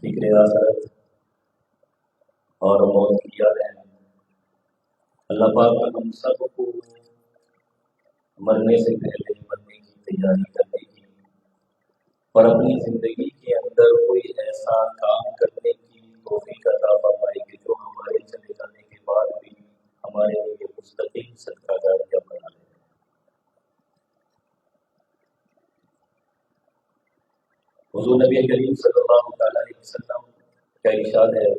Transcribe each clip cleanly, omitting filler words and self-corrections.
فکر آخرت اور موت کی یاد ہے۔ اللہ پاک نے ہم سب کو مرنے سے پہلے مرنے کی تیاری کرنے کی اور اپنی زندگی کے اندر کوئی ایسا کام کرنے کی توفیق عطا فرمائے کہ جو ہمارے چلے جانے کے بعد بھی ہمارے لیے مستقل صدقہ جاریہ بنا لے۔ حضور نبی کریم صلی اللہ علیہ وسلم کا ارشاد ہے،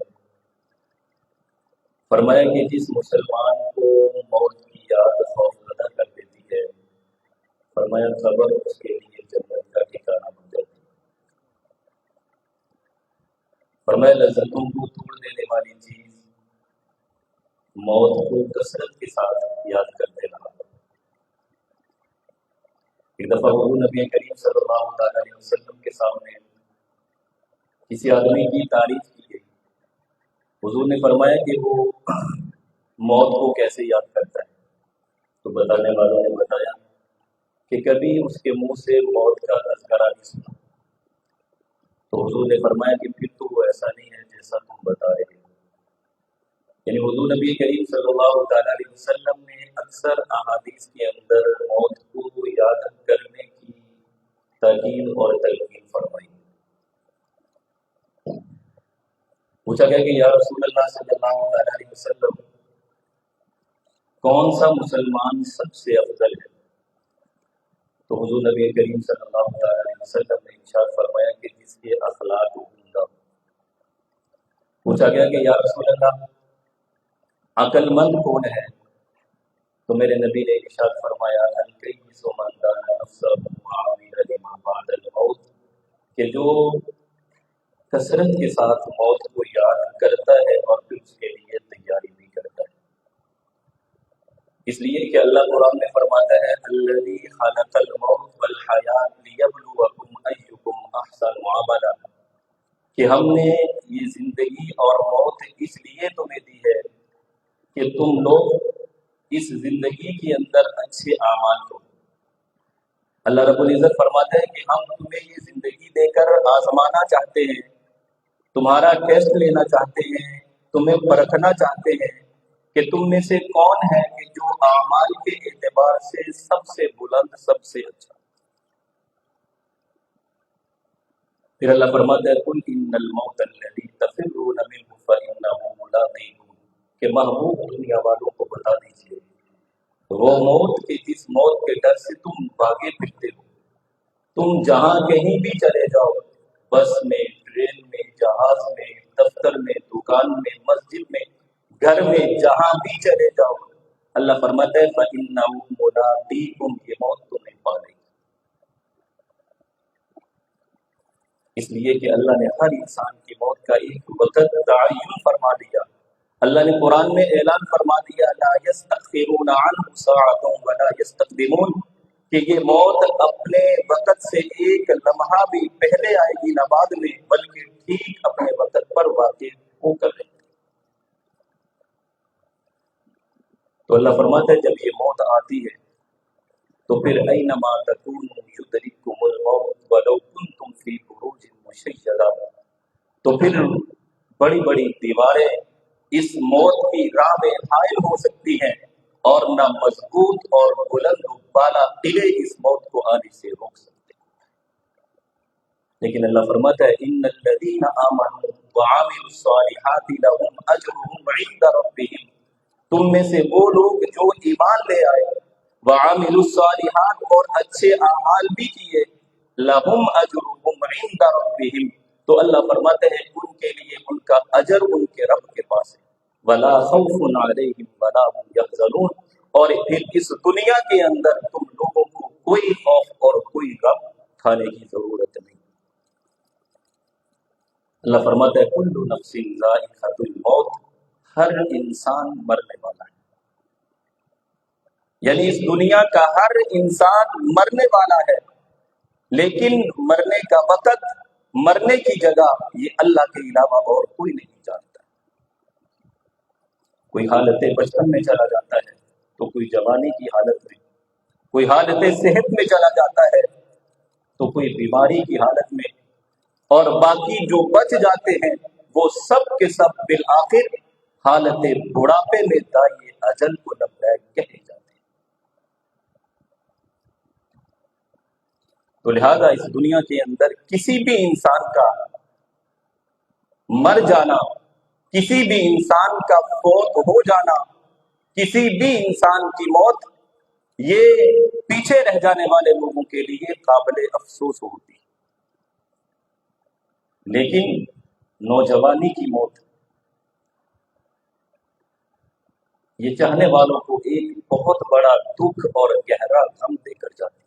فرمایا کہ جس مسلمان کو موت کی یاد خوف زدہ کر دیتی ہے، فرمایا قبر اس کے لیے جنت کا ٹھکانہ بن جاتی ہے۔ فرمایا لذتوں کو توڑ دینے والی چیز موت کو کثرت کے ساتھ یاد کرتے رہا۔ ایک دفعہ حضور نبی کریم صلی اللہ علیہ وسلم کے سامنے کسی آدمی کی تعریف کی گئی۔ حضور نے فرمایا کہ وہ موت کو کیسے یاد کرتا ہے، تو بتانے والوں نے بتایا کہ کبھی اس کے منہ سے موت کا تذکرہ نہیں سنا۔ تو حضور نے فرمایا کہ پھر تو وہ ایسا نہیں ہے جیسا تم بتا رہے ہو۔ یعنی حضور نبی کریم صلی اللہ علیہ وسلم نے اکثر احادیث کے اندر موت کو یاد کرنے کی تاکید اور تلقین فرمائی۔ پوچھا گیا کہ یا رسول اللہ صلی اللہ علیہ وسلم، کون سا مسلمان سب سے افضل ہے؟ تو حضور نبی کریم صلی اللہ علیہ وسلم نے ارشاد فرمایا کہ جس کے اخلاق عمدہ۔ پوچھا گیا کہ یا رسول اللہ، عقل مند کون ہے؟ تو میرے نبی نے ارشاد فرمایا الکیس من دان نفسہ وعمل لما بعد الموت، کہ جو کثرت کے ساتھ موت کو یاد کرتا ہے اور پھر اس کے لیے تیاری بھی کرتا ہے۔ اس لیے کہ اللہ قرآن میں فرماتا ہے الذی خلق الموت والحیات لیبلوکم ایکم احسن عملا، کہ ہم نے یہ زندگی اور موت اس لیے تمہیں دی ہے کہ تم لوگ اس زندگی کے اندر اچھے اعمال کرو۔ اللہ رب العزت فرماتا ہے کہ ہم تمہیں یہ زندگی دے کر آزمانا چاہتے ہیں، تمہارا ٹیسٹ لینا چاہتے ہیں، تمہیں پرکھنا چاہتے ہیں کہ تم میں سے کون ہے کہ جو اعمال کے اعتبار سے سب سے بلند، سب سے اچھا۔ پھر اللہ فرماتا ہے قل ان الموت الذی تفرون منہ فانہ ملاقیکم، کہ محبوب دنیا والوں کو بتا دیجئے وہ موت کہ جس موت کے ڈر سے تم بھاگے پھرتے ہو، تم جہاں کہیں بھی چلے جاؤ، بس میں، ٹرین میں، جہاز میں، دفتر میں، دکان میں، مسجد میں، گھر میں، جہاں بھی چلے جاؤ، اللہ فرماتا ہے فَإِنَّهُ مُلَاقِيكُمْ، یہ موت تمہیں پا لے گی۔ اس لیے کہ اللہ نے ہر انسان کی موت کا ایک وقت تعین فرما دیا۔ اللہ نے قرآن میں اعلان فرما دیا لا يستأخرون عنه ساعة ولا يستقدمون، کہ یہ موت اپنے وقت سے ایک لمحہ بھی پہلے آئے گی نہ بعد میں، بلکہ ٹھیک اپنے وقت پر واقع ہو کر رہے گی۔ تو اللہ فرماتا ہے جب یہ موت آتی ہے تو پھر اینما تکونوا یدرککم الموت ولو کنتم فی بروج مشیدہ، تو پھر بڑی بڑی دیواریں اس موت کی راہ میں حائل ہو سکتی ہیں اور نہ مضبوط اور بلند بالا قلعے اس موت کو آنے سے روک سکتے ہیں۔ لیکن اللہ فرماتا ہے ان الذین آمنوا وعملوا الصالحات لهم اجرهم عند ربهم، تم میں سے وہ لوگ جو ایمان لے آئے، وعملوا الصالحات اور اچھے اعمال بھی کیے، لهم اجرهم عند ربهم، تو اللہ فرماتے ہیں ان کے لیے ان کا اجر ان کے رب کے پاس ہے، ولا خوف علیہم ولا هم یحزنون، اور پھر اس دنیا کے اندر تم لوگوں کو کوئی خوف اور کوئی غم کھانے کی ضرورت نہیں۔ اللہ فرماتا ہے کل نفس ذائقۃ الموت، ہر انسان مرنے والا ہے، یعنی اس دنیا کا ہر انسان مرنے والا ہے، لیکن مرنے کا وقت، مرنے کی جگہ یہ اللہ کے علاوہ اور کوئی نہیں جانتا۔ کوئی حالت بچپن میں چلا جاتا ہے تو کوئی جوانی کی حالت میں، کوئی حالت صحت میں چلا جاتا ہے تو کوئی بیماری کی حالت میں، اور باقی جو بچ جاتے ہیں وہ سب کے سب بالآخر حالت بڑھاپے میں دائی اجل کو لبیک کہے جاتے ہیں۔ تو لہذا اس دنیا کے اندر کسی بھی انسان کا مر جانا، کسی بھی انسان کا فوت ہو جانا، کسی بھی انسان کی موت، یہ پیچھے رہ جانے والے لوگوں کے لیے قابل افسوس ہوتی ہے، لیکن نوجوانی کی موت یہ چاہنے والوں کو ایک بہت بڑا دکھ اور گہرا غم دے کر جاتی ہے۔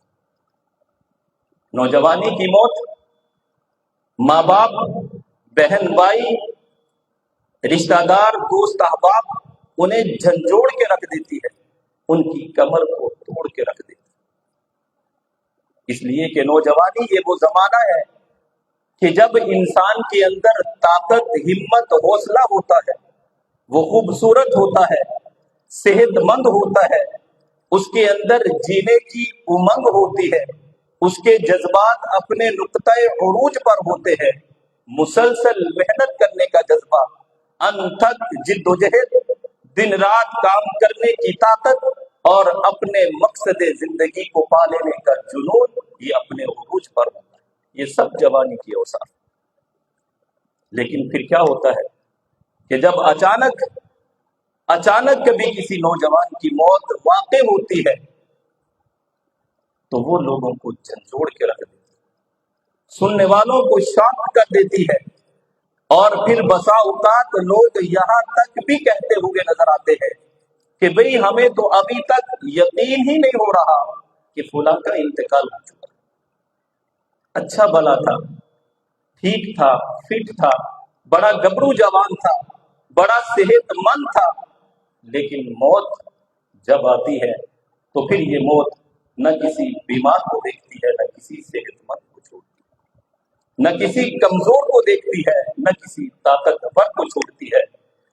نوجوانی کی موت ماں باپ، بہن بھائی، رشتہ دار، دوست احباب انہیں جھنجھوڑ کے رکھ دیتی ہے، ان کی کمر کو توڑ کے رکھ دیتی ہے۔ اس لیے کہ نوجوانی یہ وہ زمانہ ہے کہ جب انسان کے اندر طاقت، ہمت، حوصلہ ہوتا ہے، وہ خوبصورت ہوتا ہے، صحت مند ہوتا ہے، اس کے اندر جینے کی امنگ ہوتی ہے، اس کے جذبات اپنے نقطۂ عروج پر ہوتے ہیں، مسلسل محنت کرنے کا جذبہ، انتھک جد و جہد، دن رات کام کرنے کی طاقت اور اپنے مقصد زندگی کو پا لینے کا جنون، یہ اپنے عروج پر ہوتا ہے۔ یہ سب جوانی کی اوصاف۔ لیکن پھر کیا ہوتا ہے کہ جب اچانک کبھی کسی نوجوان کی موت واقع ہوتی ہے تو وہ لوگوں کو جھنجھوڑ کے رکھ دیتی ہے، سننے والوں کو شاک کر دیتی ہے، اور پھر بسا اوقات لوگ یہاں تک بھی کہتے ہوئے نظر آتے ہیں کہ بھئی ہمیں تو ابھی تک یقین ہی نہیں ہو رہا کہ فلاں کا انتقال ہو چکا، اچھا بھلا تھا، ٹھیک تھا، فٹ تھا، بڑا گبرو جوان تھا، بڑا صحت مند تھا، لیکن موت جب آتی ہے تو پھر یہ موت نہ کسی بیمار کو دیکھتی ہے، نہ کسی صحت مند کو چھوڑتی ہے، نہ کسی کمزور کو دیکھتی ہے، نہ کسی طاقتور کو چھوڑتی ہے،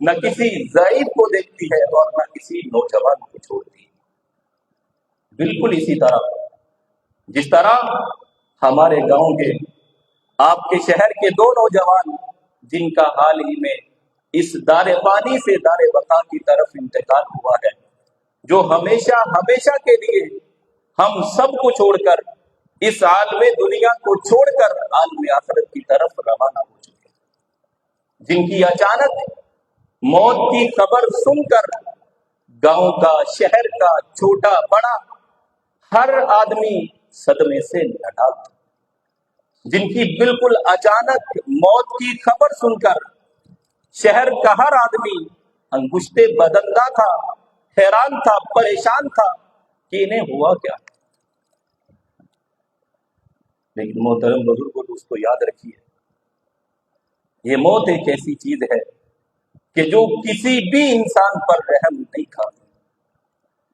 نہ کسی ضعیف کو دیکھتی ہے، اور نہ کسی نوجوان کو چھوڑتی ہے۔ بالکل اسی طرح جس طرح ہمارے گاؤں کے، آپ کے شہر کے دو نوجوان جن کا حال ہی میں اس دار فانی سے دار بقا کی طرف انتقال ہوا ہے، جو ہمیشہ ہمیشہ کے لیے ہم سب کو چھوڑ کر، اس عالم دنیا کو چھوڑ کر عالم آخرت کی طرف روانہ ہو چکے ہیں، جن کی اچانک موت کی خبر سن کر گاؤں کا، شہر کا، چھوٹا بڑا ہر آدمی صدمے سے نڈال تھا، جن کی بالکل اچانک موت کی خبر سن کر شہر کا ہر آدمی انگشتے بدندہ تھا، حیران تھا، پریشان تھا کہ انہیں ہوا کیا۔ لیکن محترم بزرگوں، دوستو، یاد رکھیے، یہ موت ایک ایسی چیز ہے کہ جو کسی بھی انسان پر رحم نہیں کھاتی،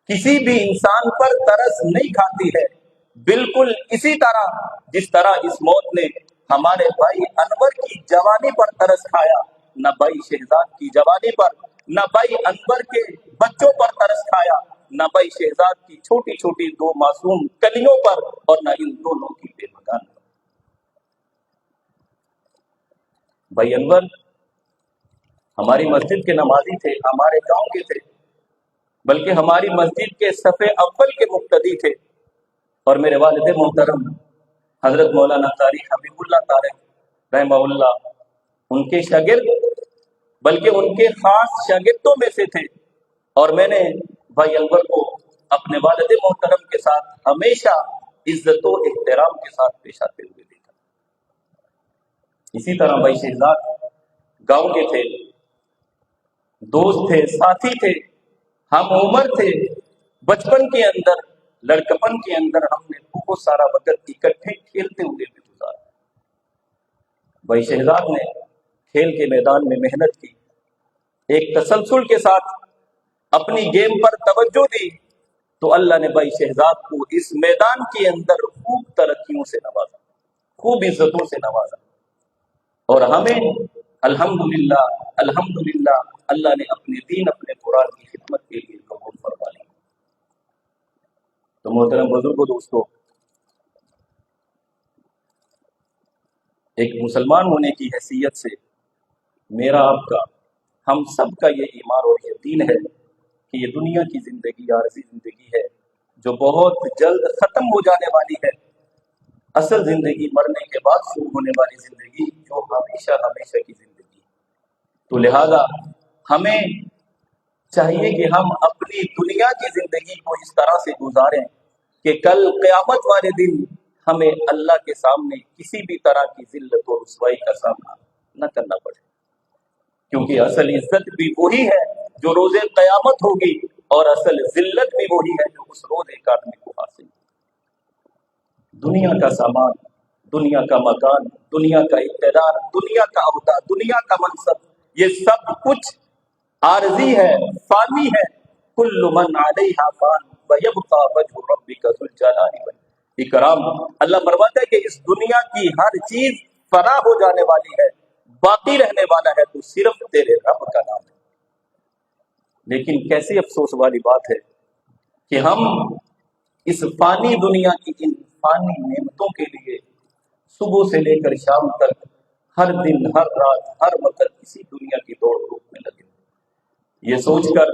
کسی بھی انسان پر ترس نہیں کھاتی ہے، بالکل اسی طرح جس طرح اس موت نے ہمارے بھائی انور کی جوانی پر ترس کھایا، نہ بھائی شہزاد کی جوانی پر، نہ بھائی انور کے بچوں پر ترس کھایا، نہ بھائی شہزاد کی چھوٹی چھوٹی دو معصوم کلیوں پر، اور نہ ان دونوں کی بے مکان پر۔ بھائی انور ہماری مسجد کے نمازی تھے، ہمارے گاؤں کے تھے، بلکہ ہماری مسجد کے صف اول کے مقتدی تھے، اور میرے والد محترم حضرت مولانا قاری حبیب اللہ طارق رحمہ اللہ ان کے شاگرد، بلکہ ان کے خاص شاگردوں میں سے تھے، اور میں نے بھائی انور کو اپنے والد محترم کے ساتھ ہمیشہ عزت و احترام کے ساتھ پیش آتے ہوئے دیکھا۔ اسی طرح بھائی شہزاد گاؤں کے تھے، دوست تھے، ساتھی تھے، ہم عمر تھے، بچپن کے اندر، لڑکپن کے اندر ہم نے بہت سارا وقت اکٹھے کھیلتے ہوئے بھی گزارا۔ بھائی شہزاد نے کھیل کے میدان میں محنت کی، ایک تسلسل کے ساتھ اپنی گیم پر توجہ دی، تو اللہ نے بھائی شہزاد کو اس میدان کے اندر خوب ترقیوں سے نوازا، خوب عزتوں سے نوازا، اور ہمیں الحمدللہ الحمدللہ اللہ نے اپنے دین، اپنے قرآن کی خدمت کے لیے قبول فرما لی۔ تو محترم بزرگوں، دوستو، ایک مسلمان ہونے کی حیثیت سے میرا آپ کا، ہم سب کا یہ ایمان اور یقین ہے کہ یہ دنیا کی زندگی عارضی زندگی ہے جو بہت جلد ختم ہو جانے والی ہے۔ اصل زندگی مرنے کے بعد شروع ہونے والی زندگی جو ہمیشہ ہمیشہ کی زندگی۔ تو لہذا ہمیں چاہیے کہ ہم اپنی دنیا کی زندگی کو اس طرح سے گزاریں کہ کل قیامت والے دن ہمیں اللہ کے سامنے کسی بھی طرح کی ذلت و رسوائی کا سامنا نہ کرنا پڑے، کیونکہ اصل عزت بھی وہی ہے جو روز قیامت ہوگی، اور اصل ذلت بھی وہی ہے جو اس روز ایک آدمی کو حاصل ہوگی۔ دنیا کا سامان، دنیا کا مکان، دنیا کا اقتدار، دنیا کا عہدہ، دنیا کا منصب، یہ سب کچھ عارضی ہے، فانی ہے۔ کل من علیہا فان ویبقى وجہ ربک ذو الجلال والاکرام۔ اللہ فرماتا ہے کہ اس دنیا کی ہر چیز فنا ہو جانے والی ہے، باقی رہنے والا ہے تو صرف تیرے رب کا نام ہے۔ لیکن کیسی افسوس والی بات ہے کہ ہم اس فانی دنیا کی ان فانی نعمتوں کے لیے صبح سے لے کر شام تک ہر دن، ہر رات، ہر وقت اسی دنیا کی دوڑ دھوپ میں لگے، یہ سوچ کر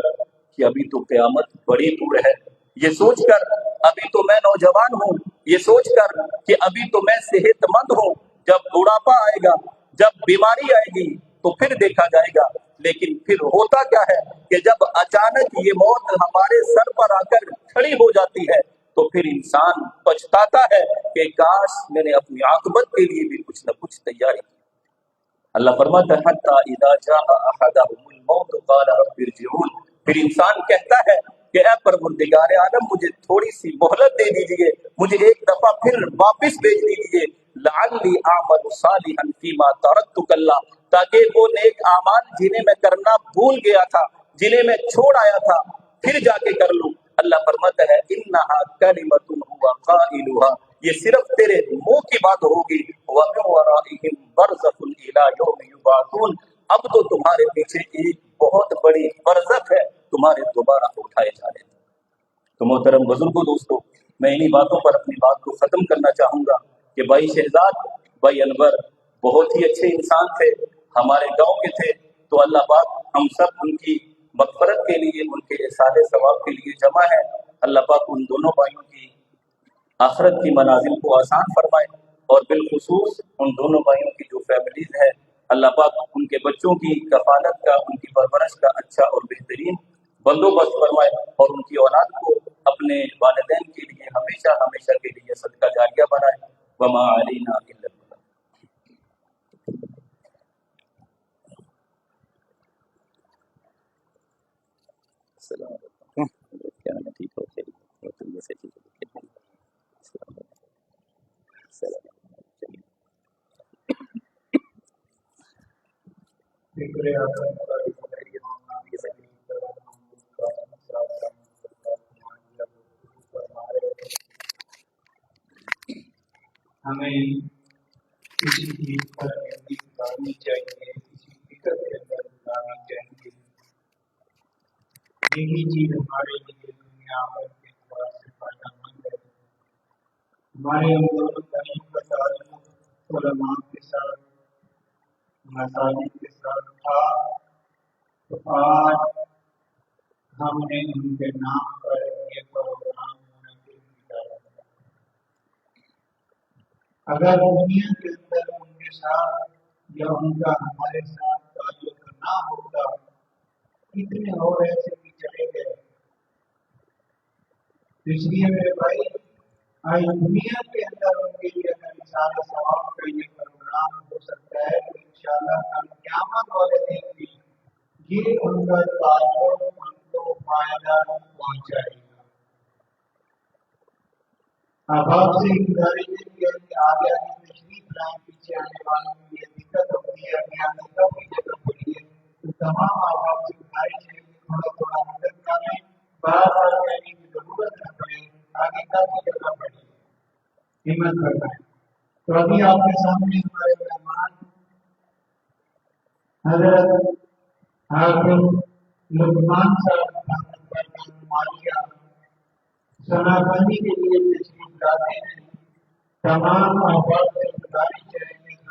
کہ ابھی تو قیامت بڑی دور ہے، یہ سوچ کر ابھی تو میں نوجوان ہوں، یہ سوچ کر کہ ابھی تو میں صحت مند ہوں، جب بڑھاپا آئے گا، جب بیماری آئے گی تو پھر دیکھا جائے گا۔ لیکن پھر ہوتا کیا ہے کہ جب اچانک یہ موت ہمارے سر پر آ کر کھڑی ہو جاتی ہے تو پھر انسان پچھتاتا ہے کہ کاش میں نے اپنی عاقبت کے لیے بھی کچھ نہ کچھ تیاری کی۔ اللہ فرماتا ہے حتی اذا جاء احدهم الموت قال رب ارجعون، پھر انسان کہتا ہے کہ اے پروردگار عالم مجھے تھوڑی سی مہلت دے دیجئے، مجھے ایک دفعہ پھر واپس بھیج دیجئے، لعلی اعمل صالحا فیما ترکت کلا، تاکہ وہ نیک اعمال جنہیں میں کرنا بھول گیا تھا، جنہیں میں چھوڑ آیا تھا، پھر جا کے کر لوں۔ اللہ فرماتا ہے انہا کلمۃ هو قائلها، یہ صرف تیرے منہ کی بات ہوگی، وَمِن وَرَائِهِمْ بَرْزَخٌ إِلَىٰ يَوْمِ يُبْعَثُونَ، اب تو تمہارے پیچھے ایک بہت بڑی برزخ ہے تمہارے دوبارہ اٹھائے جانے۔ تو محترم بزرگوں، دوستو، میں انہی باتوں پر اپنی بات کو ختم کرنا چاہوں گا کہ بھائی شہزاد، بھائی انور بہت ہی اچھے انسان تھے، ہمارے گاؤں کے تھے، تو اللہ پاک ہم سب ان کی مغفرت کے لیے، ان کے احسان ثواب کے لیے جمع ہے۔ اللہ پاک ان دونوں بھائیوں کی آخرت کی منازل کو آسان فرمائے، اور بالخصوص ان دونوں بھائیوں کی جو فیملیز ہیں، اللہ پاک ان کے بچوں کی کفالت کا، ان کی پرورش کا اچھا اور بہترین بندوبست فرمائے، اور ان کی اولاد کو اپنے والدین کے لیے ہمیشہ ہمیشہ کے لیے صدقہ جاریہ بنائے۔ وما علینا الا البلاغ۔ السلام علیکم، کیا میں ٹھیک ہو؟ خیریت سے ٹھیک ہو؟ السلام علیکم، السلام علیکم۔ ہمیں کسی چیز پر امید کرنی چاہیے، کسی فکر کے اندر لانا چاہیے، یہی چیز ہمارے لیے دنیا اور کے اعتبار سے فائدہ مند ہے۔ ہمارے تعلیم کا تعلق علماء کے ساتھ، مساجد کے ساتھ تھا، تو آج ہم نے ان کے نام پر یہ پروگرام منعقد کیا ہے۔ اگر دنیا کے اندر ان کے ساتھ یا ان کا ہمارے ساتھ تعلق نہ ہوتا، کتنے اور ایسے بھی چلے گئے۔ اس لیے میرے بھائی، آج دنیا کے اندر ان کے لیے اگر مثال ثواب کا یہ پروگرام ہو سکتا ہے تو انشاءاللہ کل قیامت والے دن بھی یہ ان کا تعلق ان کو فائدہ پہنچائے گا۔ اب آپ سے گزارش ہے کہ آگے تشریف لائیں، پیچھے آنے والوں کی یہ دقت ہوتی ہے، ابھی آنے کافی جگہ پڑی ہے، تو تمام آپ سے گزارش ہے کہ تھوڑا تھوڑا مدد کریں، بار بار کہنے کی ضرورت نہ پڑے، آگے کافی جگہ پڑی ہے، ہمت کرنا ہے۔ تو ابھی آپ کے سامنے ہمارے مہمان حضرت حاکم لقمان صاحب مالیہ سنابندی کے لیے تشریف لاتے ہیں۔ تمام احباب سے گزارش ہے کہ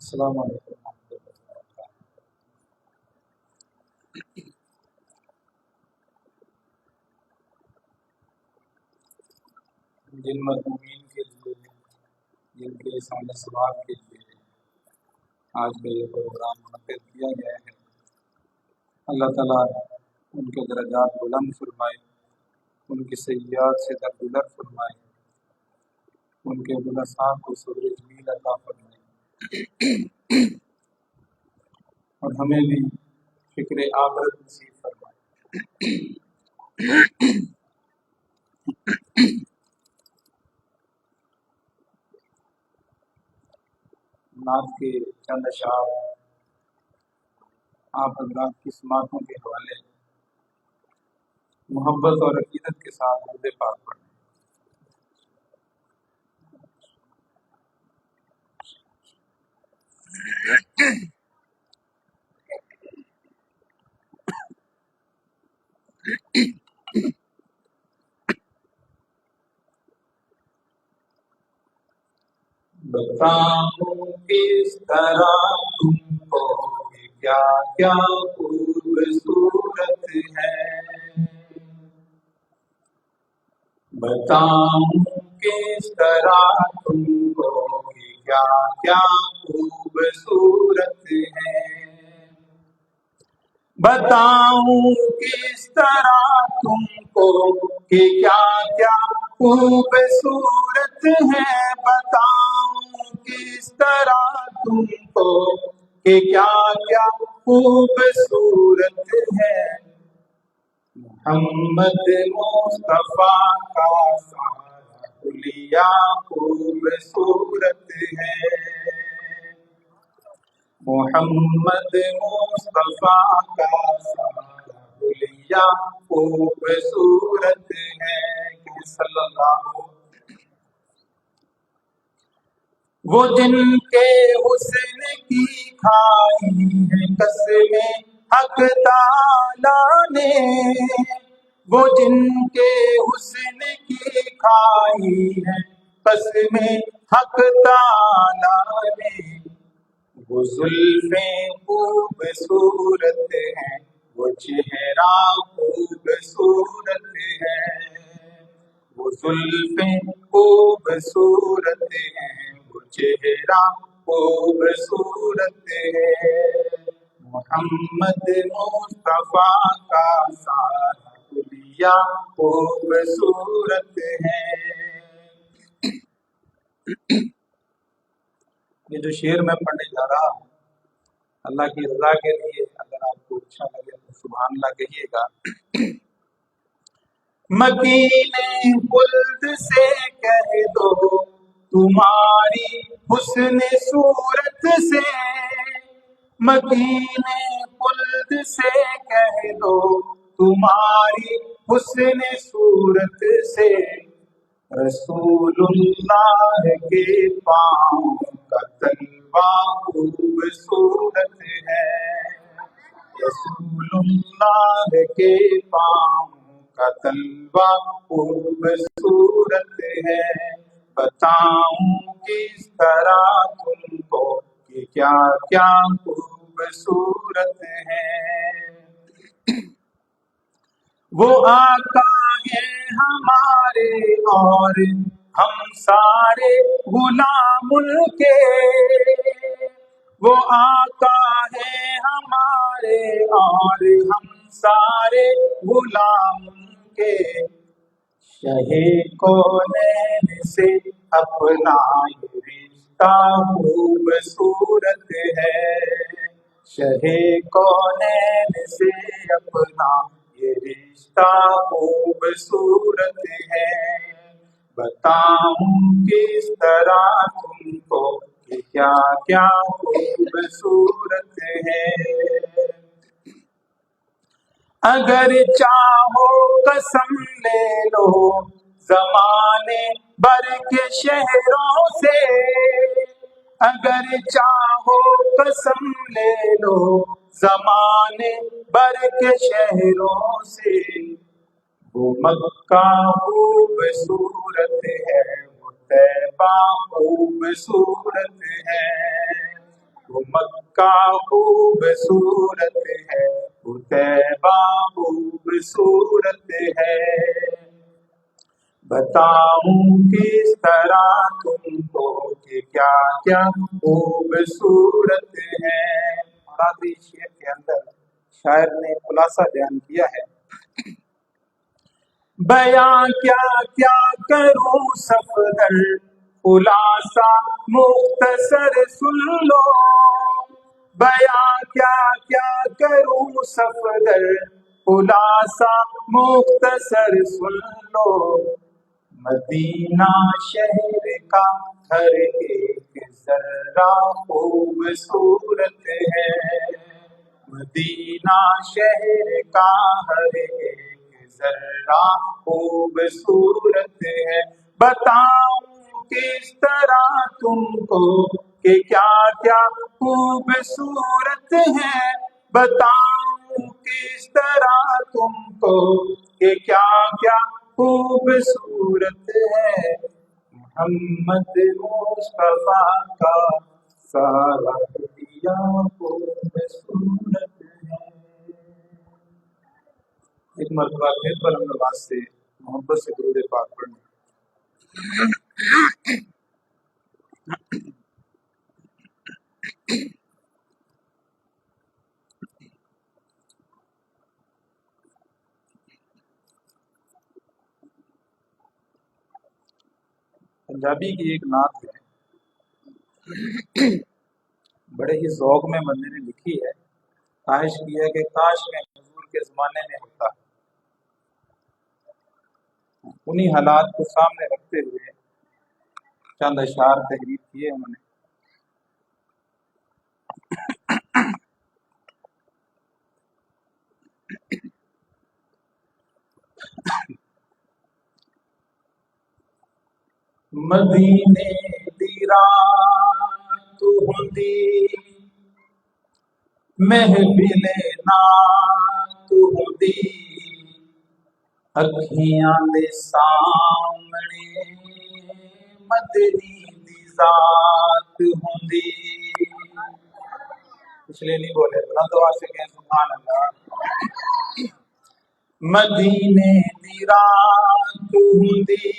السلام علیکم ورحمۃ اللہ وبرکاتہ۔ جن مضمومین کے لیے جن کے لسان ثواب کے لیے آج کا یہ پروگرام منعقد کیا گیا ہے، اللہ تعالیٰ ان کے درجات بلند فرمائے، ان کی سیئات سے درگزر فرمائے، ان کے گناہ کو صبر جمیل عطا فرمائے اور ہمیں بھی فکر آخرت نصیب فرمائے۔ نعت کے چند اشعار آپ حضرات کی سماعتوں کے حوالے محبت اور عقیدت کے ساتھ درود پاک پڑھیں۔ بتاؤں کس طرح تم کو کہ کیا کیا خوبصورت ہے، بتاؤں کس طرح تم کو کہ کیا کیا خوبصورت ہے، بتاؤں کس طرح تم کو کہ کیا کیا خوبصورت ہے، بتاؤں کس طرح تم کو کہ کیا کیا خوبصورت ہے، محمد مصطفیٰ کا سارا حلیہ خوبصورت ہے، محمد مصطفیٰ کا سارا حلیہ خوبصورت ہے، کہ صلی اللہ۔ وہ جن کے حسن کی کھائی ہے قسمیں حق تعالیٰ نے، وہ جن کے حسن کی کھائی ہے قسمیں حق تعالیٰ نے، وہ زلفیں خوبصورت ہیں، وہ چہرہ خوبصورت ہے، وہ زلفیں خوبصورت ہیں، وہ چہرہ خوبصورت ہے، محمد مصطفیٰ کا سارا حلیہ خوبصورت ہے۔ یہ جو شعر میں پڑھنے جا رہا ہوں اللہ کی رضا کے لیے، اگر آپ کو اچھا لگے تو سبحان اللہ کہیے گا۔ مکین خلد سے کہہ دو تمہاری حسن صورت سے، مکین خلد سے کہہ دو تمہاری حسن صورت سے، رسول اللہ کے پاؤں کا تلوا خوبصورت ہے، رسول اللہ کے پاؤں کا تلوا خوبصورت ہے، بتاؤں کس طرح تم کو کہ کیا کیا خوبصورت ہے، وہ آقا ہے ہمارے اور ہم سارے غلام ان کے، وہ آقا ہے ہمارے اور ہم سارے غلام ان کے، شہے کونین سے اپنا یہ رشتہ خوبصورت ہے، شہے کونین سے اپنا یہ رشتہ خوبصورت ہے، بتاؤں کس طرح تم کو کہ کیا کیا خوبصورت ہے۔ اگر چاہو قسم لے لو زمانے بھر کے شہروں سے، اگر چاہو قسم لے لو زمانے بھر کے شہروں سے، وہ مکہ خوبصورت ہے، وہ طیبہ خوبصورت ہے، وہ مکہ خوبصورت ہے، وہ طیبہ خوبصورت ہے، بتاؤں کس طرح تم کو کہ کیا کیا خوبصورت ہے۔ مرادی شعر کے اندر شاعر نے خلاصہ بیان کیا ہے، بیان کیا کیا کروں صفدر خلاصہ مختصر سن لو، بیان کیا کیا کروں صفدر خلاصہ مختصر سن لو، مدینہ شہر کا ہر ایک ذرہ خوبصورت ہے، مدینہ شہر کا ہر ایک ذرہ خوبصورت ہے، بتاؤں کس طرح تم کو کہ کیا کیا خوبصورت ہے، بتاؤں کس طرح تم کو کہ کیا کیا خوبصورت ہے، محمد مصطفیٰ کا سارا دیا خوبصورت ہے۔ ایک مرتبہ پھر پر نواز سے محبت سے درود پاک پڑھیں۔ پنجابی کی ایک نعت ہے، بڑے ہی ذوق میں بندے نے لکھی ہے، خواہش کی ہے کہ کاش میں حضور کے زمانے میں ہوتا۔ انہی حالات کو سامنے رکھتے ہوئے چند اشعار تحریر کیے انہوں نے۔ مدینے دی رات ہوندی محفل نات ہوندی، اکھیاں دے سامنے مدنی دی ذات ہوندی۔ پچھلے نہیں بولے، بلند آواز سے کہیں سبحان اللہ۔ مدینے دی رات ہوندی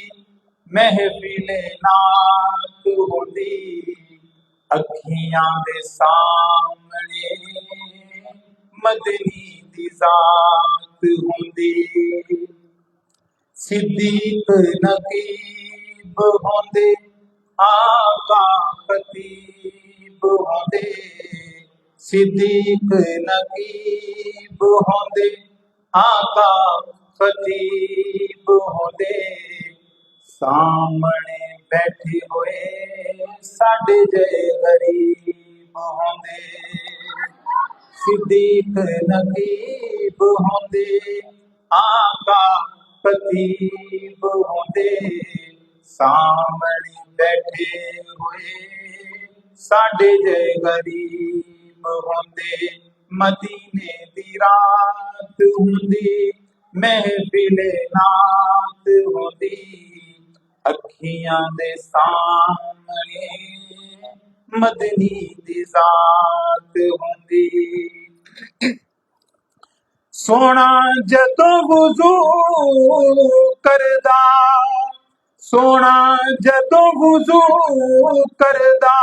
محفل نات ہوندی، اکھیاں دے سامنے مدنی دی ذات ہوندی، صدیق نقیب ہوندے آقا خطیب ہوندے، صدیق نقیب ہوندے آقا خطیب ہوندے، سامنے بیٹھے ہوئے ساڈے جے غریب ہوندے، صدیق نقیب ہوندے آقا خطیب ہوندے، سامنے بیٹھے ہوئے ساڈے جے غریب ہوندے، مدینے دی رات ہوندی محفل نات ہوندی، اکھیاں دے سامنے مدنی دی ذات ہوندی، سونا جدوں وضو کردا، سونا جدوں وضو کردا،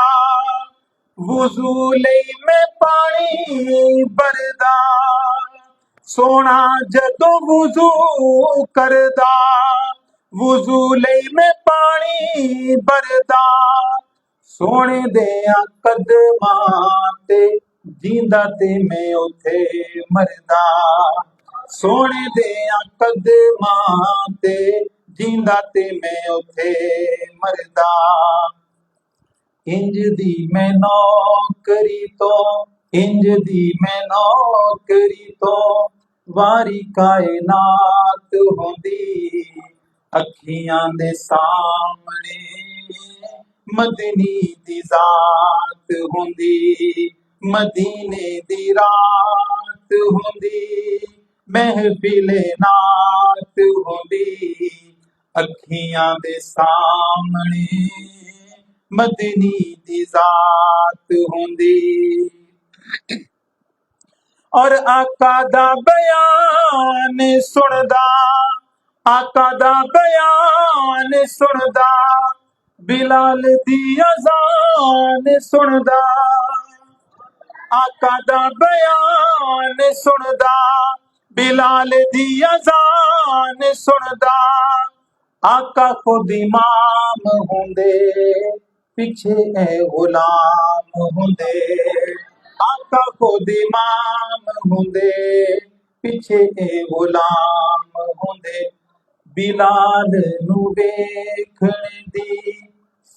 وضو لئی میں پانی بھردا، سونا جدوں وضو کردا، وضو لئی میں پانی بردا سونے دیاں قدماں تے جیندا تے میں اوتھے مردا سونے دیاں قدماں تے جیندا تے میں اوتھے مردا انج دی میں نوکری تو انج دی میں نوکری تو واری کائنات ہوندی اکھیاں دے سامنے مدنی دی ذات ہوندی مدینے دی رات ہوندی محفل نات ہوندی اکھیاں دے سامنے مدنی دی ذات ہوندی اور آقا دا بیان سندا آقا دا بیان سندا بلال دی اذان سندا آقا دا بیان سندا بلال دی اذان سندا آقا خود امام ہوندے پیچھے اے غلام ہوندے آقا خود امام ہوندے پیچھے اے غلام ہوندے بلال نو ویکھن دی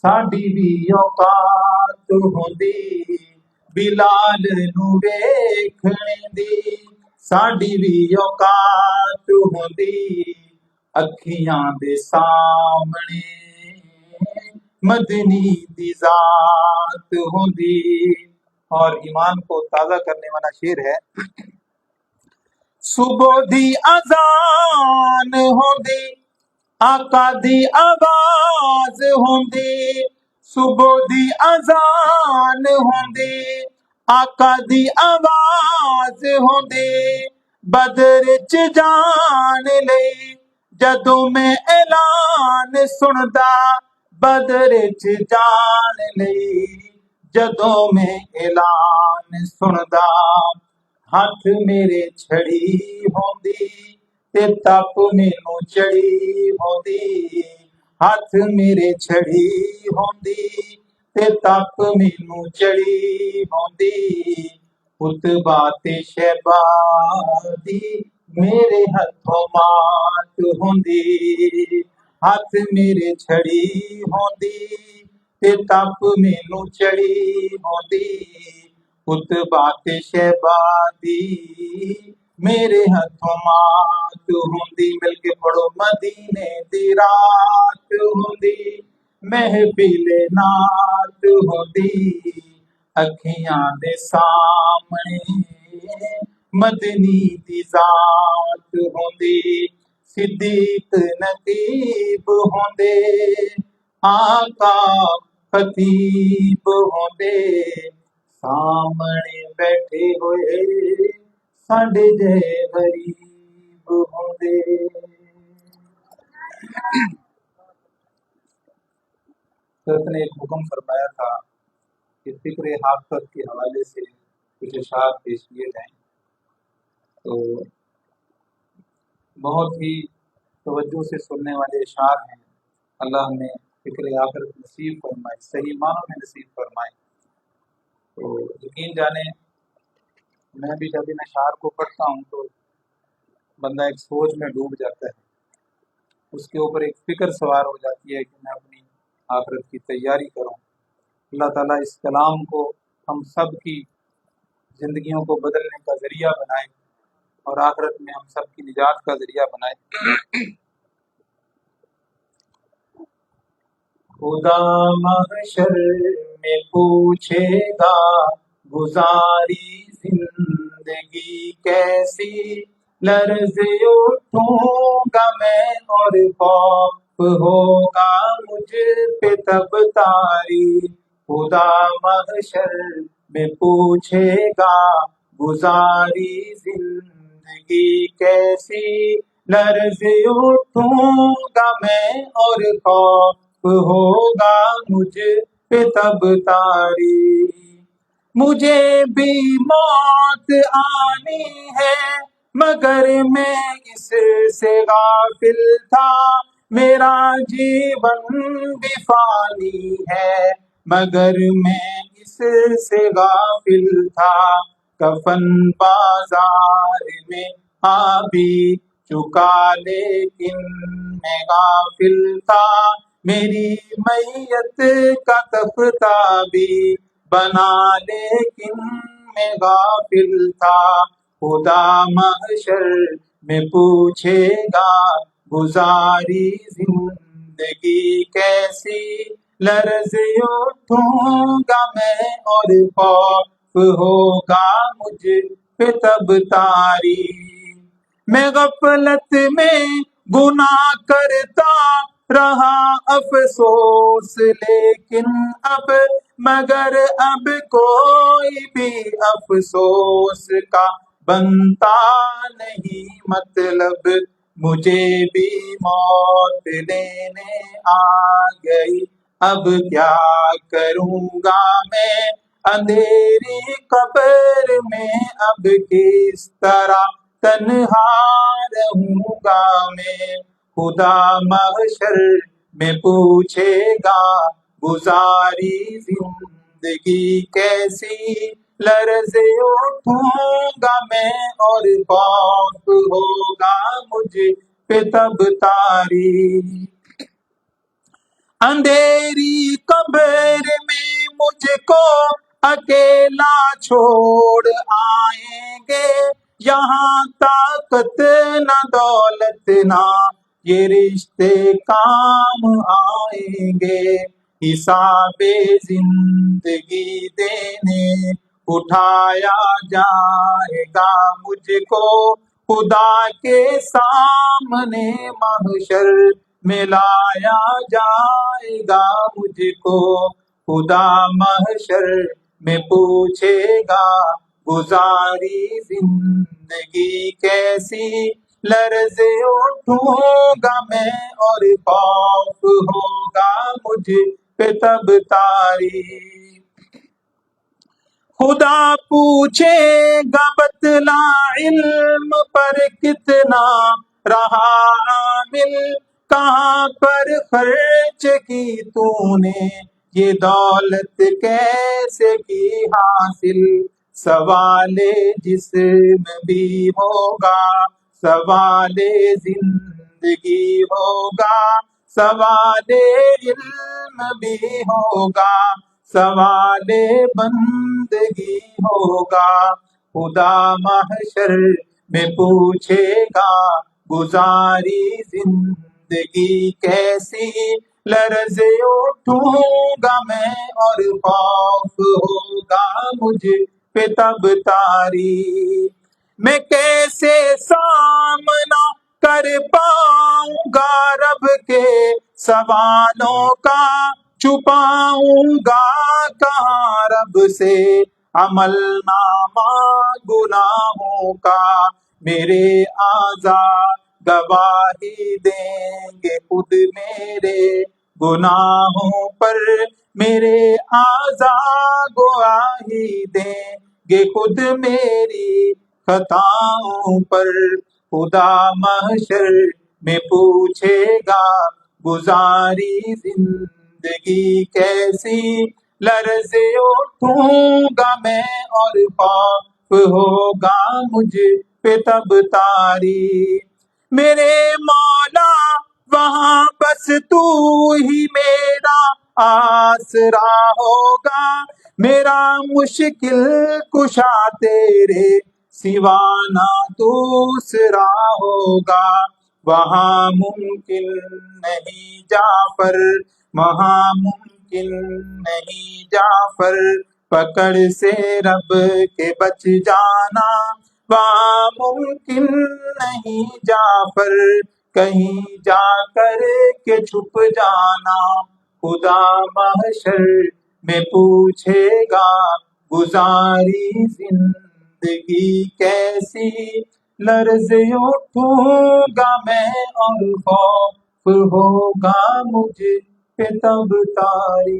ساڈی بھی اوقات ہوندی بلال نو ویکھن دی ساڈی بھی اوقات ہوندی اکھیاں دے سامنے مدنی دی ذات ہوندی اور ایمان کو تازہ کرنے والا شعر ہے صبح دی اذان ہوندی آقا دی آواز ہوندی صبح دی اذان ہوندی آقا دی آواز ہوندی بدر چ جان لئی جدوں میں اعلان سندا بدر چ جان لئی جدوں میں اعلان سندا ہاتھ میرے چھڑی ہوندی تے تپ مینوں چڑی ہوندی ہاتھ میرے چھڑی ہوندی تے تپ مینوں چڑی ہوندی خطبہ تے شہبہ دی میرے ہتھوں مات ہوندی ہاتھ میرے چھڑی ہوندی تے تپ مینوں چڑی ہوندی خطبہ تے شہبہ دی میرے ہتھوں مات ہوندی مل کے پڑھو مدینے دی رات ہوندی محفل نات ہوندی اکھیاں دے سامنے مدنی دی ذات ہوندی صدیق نقیب ہوندے آقا خطیب ہوندے سامنے بیٹھے ہوئے ساڈے جے غریب ہوندے حضرت نے ایک حکم فرمایا تھا کہ فکر حافظ کے حوالے سے کچھ اشعار پیش کیے جائیں تو بہت ہی توجہ سے سننے والے اشعار ہیں اللہ نے فکر آخرت نصیب فرمائے صحیح معنوں میں نصیب فرمائے تو یقین جانے میں بھی جب ان اشعار کو پڑھتا ہوں تو بندہ ایک سوچ میں ڈوب جاتا ہے اس کے اوپر ایک فکر سوار ہو جاتی ہے کہ میں اپنی آخرت کی تیاری کروں اللہ تعالیٰ اس کلام کو ہم سب کی زندگیوں کو بدلنے کا ذریعہ بنائے اور آخرت میں ہم سب کی نجات کا ذریعہ بنائے خدا محشر میں پوچھے گا گزاری زندگی کیسی لرز اٹھوں گا میں اور خوف ہوگا مجھ پہ تب تاری خدا محشر میں پوچھے گا گزاری زندگی کیسی لرز اٹھوں گا میں اور خوف ہوگا مجھ پہ تب تاری مجھے بھی موت آنی ہے مگر میں اس سے غافل تھا میرا جیون بھی فانی ہے مگر میں اس سے غافل تھا، کفن بازار میں آ بھی چکا لیکن میں غافل تھا، میری میت کا تختہ بھی بنا لیکن میں غافل تھا، خدا محشر میں پوچھے گا گزاری زندگی کیسی، لرز اٹھوں گا میں اور خوف ہوگا مجھ پہ تب تاری، میں غفلت میں گناہ کرتا رہا افسوس لیکن اب مگر اب کوئی بھی افسوس کا بنتا نہیں، مطلب مجھے بھی موت لینے آ گئی، اب کیا کروں گا میں اندھیری قبر میں، اب کس طرح تنہا رہوں گا میں، خدا محشر میں پوچھے گا گزاری زندگی کیسی، لرز اٹھوں گا میں اور خوف ہوگا مجھ پہ تب تاری، اندھیری قبر میں مجھ کو اکیلا چھوڑ آئیں گے، یہاں طاقت نہ دولت نہ یہ رشتے کام آئیں گے، حساب زندگی دینے اٹھایا جائے گا مجھ کو، خدا کے سامنے محشر میں لایا جائے گا مجھ کو، خدا محشر میں پوچھے گا گزاری زندگی کیسی، لرز اٹھوں گا میں اور خوف ہوگا مجھ پہ تب تاری، خدا پوچھے گا بتلا علم پر کتنا رہا عامل، کہاں پر خرچ کی تو نے یہ دولت کیسے کی حاصل، سوال جسم بھی ہوگا سوال زندگی ہوگا، سوال علم بھی ہوگا سوال بندگی ہوگا، خدا محشر میں پوچھے گا گزاری زندگی کیسی، لرز اٹھوں گا میں اور خوف ہوگا مجھ پہ تب تاری، میں کیسے سامنا کر پاؤں گا رب کے سوالوں کا، چھپاؤں گا کہاں رب سے عمل نامہ گناہوں کا، میرے اعضاء گواہی دیں گے خود میرے گناہوں پر، میرے اعضاء گواہی دیں گے خود میری خطاؤں پر، خدا محشر میں پوچھے گا گزاری زندگی کیسی، لرز اٹھوں گا میں اور خوف ہوگا مجھ پہ تب تاری، میرے مولا وہاں بس تو ہی میرا آسرا ہوگا، میرا مشکل کشا تیرے سوا نہ دوسرا ہوگا، وہاں ممکن نہیں جعفر وہاں ممکن نہیں جعفر پکڑ سے رب کے بچ جانا، وہاں ممکن نہیں جعفر کہیں جا کر کے چھپ جانا، خدا محشر میں پوچھے گا گزاری زندگی کیسی، لرز اٹھوں گا میں اور خوف ہوگا مجھ پہ تب تاری۔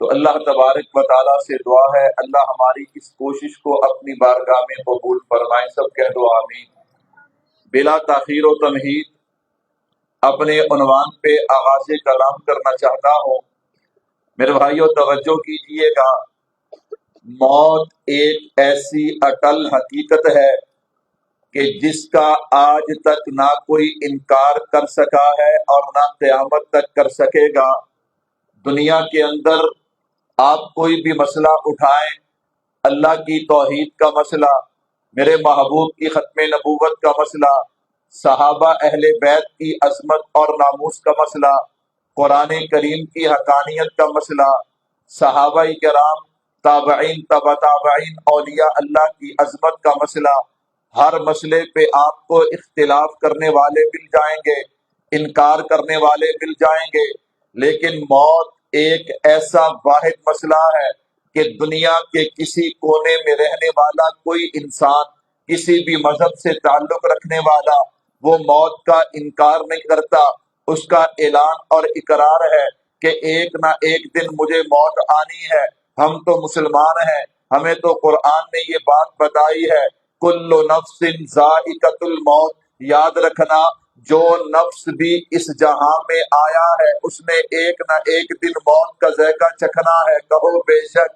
تو اللہ تبارک و تعالیٰ سے دعا ہے اللہ ہماری اس کوشش کو اپنی بارگاہ میں قبول فرمائے. سب کہہ دو آمین. بلا تاخیر و تمہید اپنے عنوان پہ آغاز کلام کرنا چاہتا ہوں. میرے بھائیو توجہ کیجئے گا، موت ایک ایسی اٹل حقیقت ہے کہ جس کا آج تک نہ کوئی انکار کر سکا ہے اور نہ قیامت تک کر سکے گا. دنیا کے اندر آپ کوئی بھی مسئلہ اٹھائیں، اللہ کی توحید کا مسئلہ، میرے محبوب کی ختم نبوت کا مسئلہ، صحابہ اہل بیت کی عظمت اور ناموس کا مسئلہ، قرآن کریم کی حقانیت کا مسئلہ، صحابہ کرام، تابعین، تبع تابعین، اولیاء اللہ کی عظمت کا مسئلہ، ہر مسئلے پہ آپ کو اختلاف کرنے والے مل جائیں گے، انکار کرنے والے مل جائیں گے، لیکن موت ایک ایسا واحد مسئلہ ہے کہ دنیا کے کسی کونے میں رہنے والا کوئی انسان، کسی بھی مذہب سے تعلق رکھنے والا، وہ موت کا انکار نہیں کرتا. اس کا اعلان اور اقرار ہے کہ ایک نہ ایک دن مجھے موت آنی ہے. ہم تو مسلمان ہیں، ہمیں تو قرآن نے یہ بات بتائی ہے، کل نفس ذائقۃ الموت. یاد رکھنا، جو نفس بھی اس جہاں میں آیا ہے اس نے ایک نہ ایک دن موت کا ذائقہ چکھنا ہے. کہو بے شک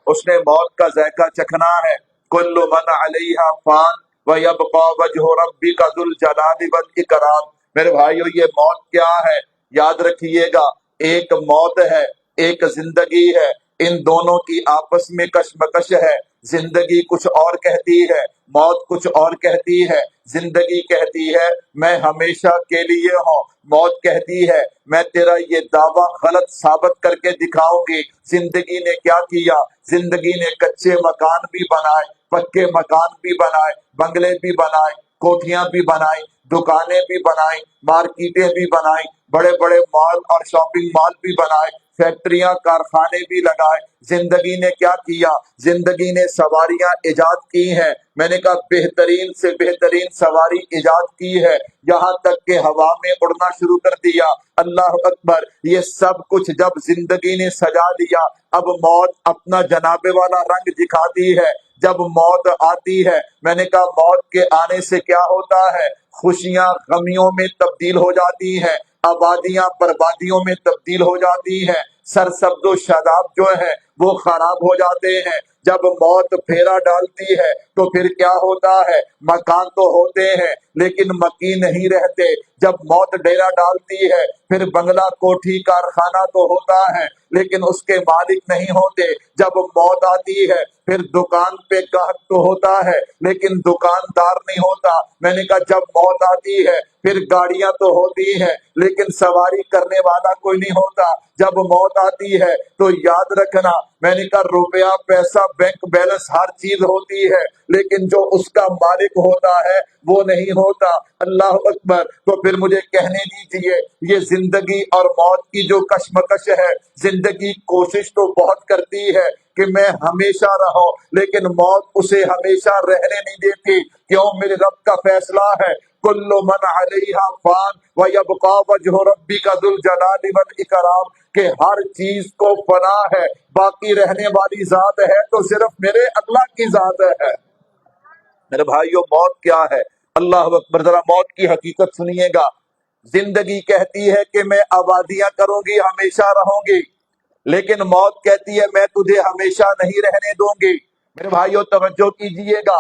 اس نے موت کا ذائقہ چکھنا ہے. کل من علیہا فان ویبقی وجہ ربک ذو الجلال والاکرام. میرے بھائیو یہ موت کیا ہے؟ یاد رکھیے گا، ایک موت ہے، ایک زندگی ہے، ان دونوں کی آپس میں کشمکش ہے. زندگی کچھ اور کہتی ہے، موت کچھ اور کہتی ہے. زندگی کہتی ہے میں ہمیشہ کے لیے ہوں، موت کہتی ہے میں تیرا یہ دعویٰ غلط ثابت کر کے دکھاؤں گی. زندگی نے کیا کیا؟ زندگی نے کچے مکان بھی بنائے، پکے مکان بھی بنائے، بنگلے بھی بنائے، کوٹھیاں بھی بنائی، دکانیں بھی بنائیں، مارکیٹیں بھی بنائیں، بڑے بڑے مال اور شاپنگ مال بھی بنائے، فیکٹریاں، کارخانے بھی لگائے. زندگی نے کیا کیا؟ زندگی نے سواریاں ایجاد کی ہیں. میں نے کہا بہترین سے بہترین سواری ایجاد کی ہے، یہاں تک کہ ہوا میں اڑنا شروع کر دیا. اللہ اکبر. یہ سب کچھ جب زندگی نے سجا دیا، اب موت اپنا جناب والا رنگ دکھاتی ہے. جب موت آتی ہے، میں نے کہا موت کے آنے سے کیا ہوتا ہے؟ خوشیاں غمیوں میں تبدیل ہو جاتی ہیں، آبادیاں بربادیوں میں تبدیل ہو جاتی ہیں، سرسبز و شاداب جو ہیں وہ خراب ہو جاتے ہیں. جب موت پھیرا ڈالتی ہے تو پھر کیا ہوتا ہے؟ مکان تو ہوتے ہیں لیکن مکی نہیں رہتے. جب موت ڈیرا ڈالتی ہے پھر بنگلہ، کوٹھی، کارخانہ تو ہوتا ہے لیکن اس کے مالک نہیں ہوتے. جب موت آتی ہے پھر دکان پہ گاہک تو ہوتا ہے لیکن دکاندار نہیں ہوتا. میں نے کہا جب موت آتی ہے پھر گاڑیاں تو ہوتی ہیں لیکن سواری کرنے والا کوئی نہیں ہوتا. جب موت آتی ہے تو یاد رکھنا، میں نے کہا روپیہ، پیسہ، بینک بیلنس، ہر چیز ہوتی ہے لیکن جو اس کا مالک ہوتا ہے وہ نہیں ہوتا. اللہ اکبر. تو پھر مجھے کہنے دیجئے، یہ زندگی اور موت کی جو کشمکش ہے، زندگی کوشش تو بہت کرتی ہے کہ میں ہمیشہ رہوں، لیکن موت اسے ہمیشہ رہنے نہیں دیتی. کیوں؟ میرے رب کا فیصلہ ہے، کل من علیہا فان ویبقی وجہ ربک ذو الجلال والاکرام، کہ ہر چیز کو فنا ہے، باقی رہنے والی ذات ہے تو صرف میرے اللہ کی ذات ہے. میرے بھائیو موت کیا ہے؟ اللہ اکبر. ذرا موت کی حقیقت سنیے گا. زندگی کہتی ہے کہ میں آبادیاں کروں گی، ہمیشہ رہوں گی، لیکن موت کہتی ہے میں تجھے ہمیشہ نہیں رہنے دوں گی. میرے بھائیو توجہ کیجئے گا،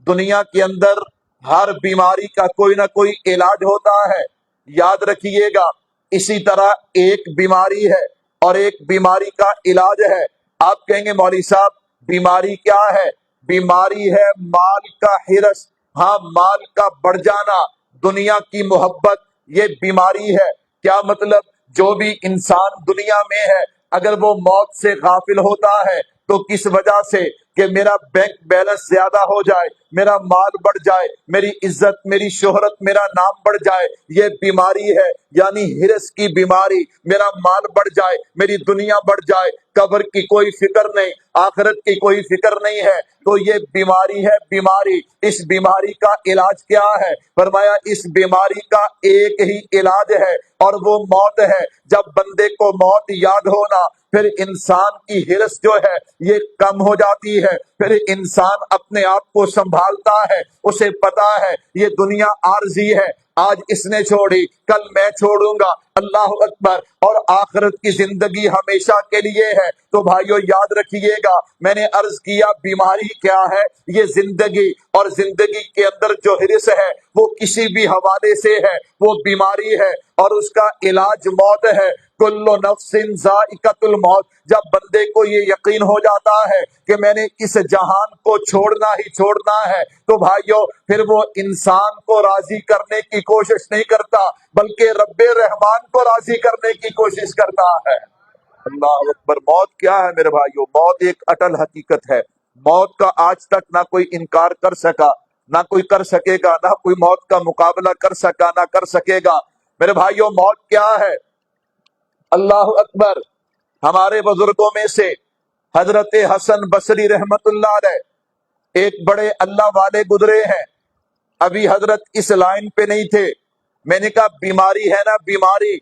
دنیا کے اندر ہر بیماری کا کوئی نہ کوئی علاج ہوتا ہے. یاد رکھیے گا، اسی طرح ایک بیماری ہے اور ایک بیماری کا علاج ہے. آپ کہیں گے مولوی صاحب بیماری کیا ہے؟ بیماری ہے مال کا حرص، ہاں مال کا بڑھ جانا، دنیا کی محبت، یہ بیماری ہے. کیا مطلب؟ جو بھی انسان دنیا میں ہے اگر وہ موت سے غافل ہوتا ہے تو کس وجہ سے؟ کہ میرا بینک بیلنس زیادہ ہو جائے، میرا مال بڑھ جائے، میری عزت، میری شہرت، میرا نام بڑھ جائے، یہ بیماری ہے، یعنی ہرس کی بیماری. میرا مال بڑھ جائے، میری دنیا بڑھ جائے، قبر کی کوئی فکر نہیں، آخرت کی کوئی فکر نہیں ہے، تو یہ بیماری ہے. بیماری. اس بیماری کا علاج کیا ہے؟ فرمایا اس بیماری کا ایک ہی علاج ہے اور وہ موت ہے. جب بندے کو موت یاد ہونا پھر انسان کی ہرس جو ہے یہ کم ہو جاتی ہے، پھر انسان اپنے آپ کو سنبھالتا ہے، اسے پتا ہے یہ دنیا عارضی ہے، آج اس نے چھوڑی کل میں چھوڑوں گا، اللہ اکبر، اور آخرت کی زندگی ہمیشہ کے لیے ہے۔ تو بھائیو یاد رکھیے گا، میں نے عرض کیا بیماری کیا ہے، یہ زندگی، اور زندگی کے اندر جو ہرس ہے وہ کسی بھی حوالے سے ہے، وہ بیماری ہے، اور اس کا علاج موت ہے۔ کل نفس ذائقۃ الموت، جب بندے کو یہ یقین ہو جاتا ہے کہ میں نے اس جہان کو چھوڑنا ہی چھوڑنا ہے، تو بھائیو پھر وہ انسان کو راضی کرنے کی کوشش نہیں کرتا بلکہ رب رحمان کو راضی کرنے کی کوشش کرتا ہے۔ اللہ اکبر۔ موت کیا ہے میرے بھائیو؟ موت ایک اٹل حقیقت ہے۔ موت کا آج تک نہ کوئی انکار کر سکا، نہ کوئی کر سکے گا، نہ کوئی موت کا مقابلہ کر سکا، نہ کر سکے گا۔ میرے بھائیو موت کیا ہے؟ اللہ اکبر۔ ہمارے بزرگوں میں سے حضرت حسن بصری رحمت اللہ علیہ ایک بڑے اللہ والے گزرے ہیں، ابھی حضرت اس لائن پہ نہیں تھے۔ میں نے کہا بیماری ہے نا بیماری،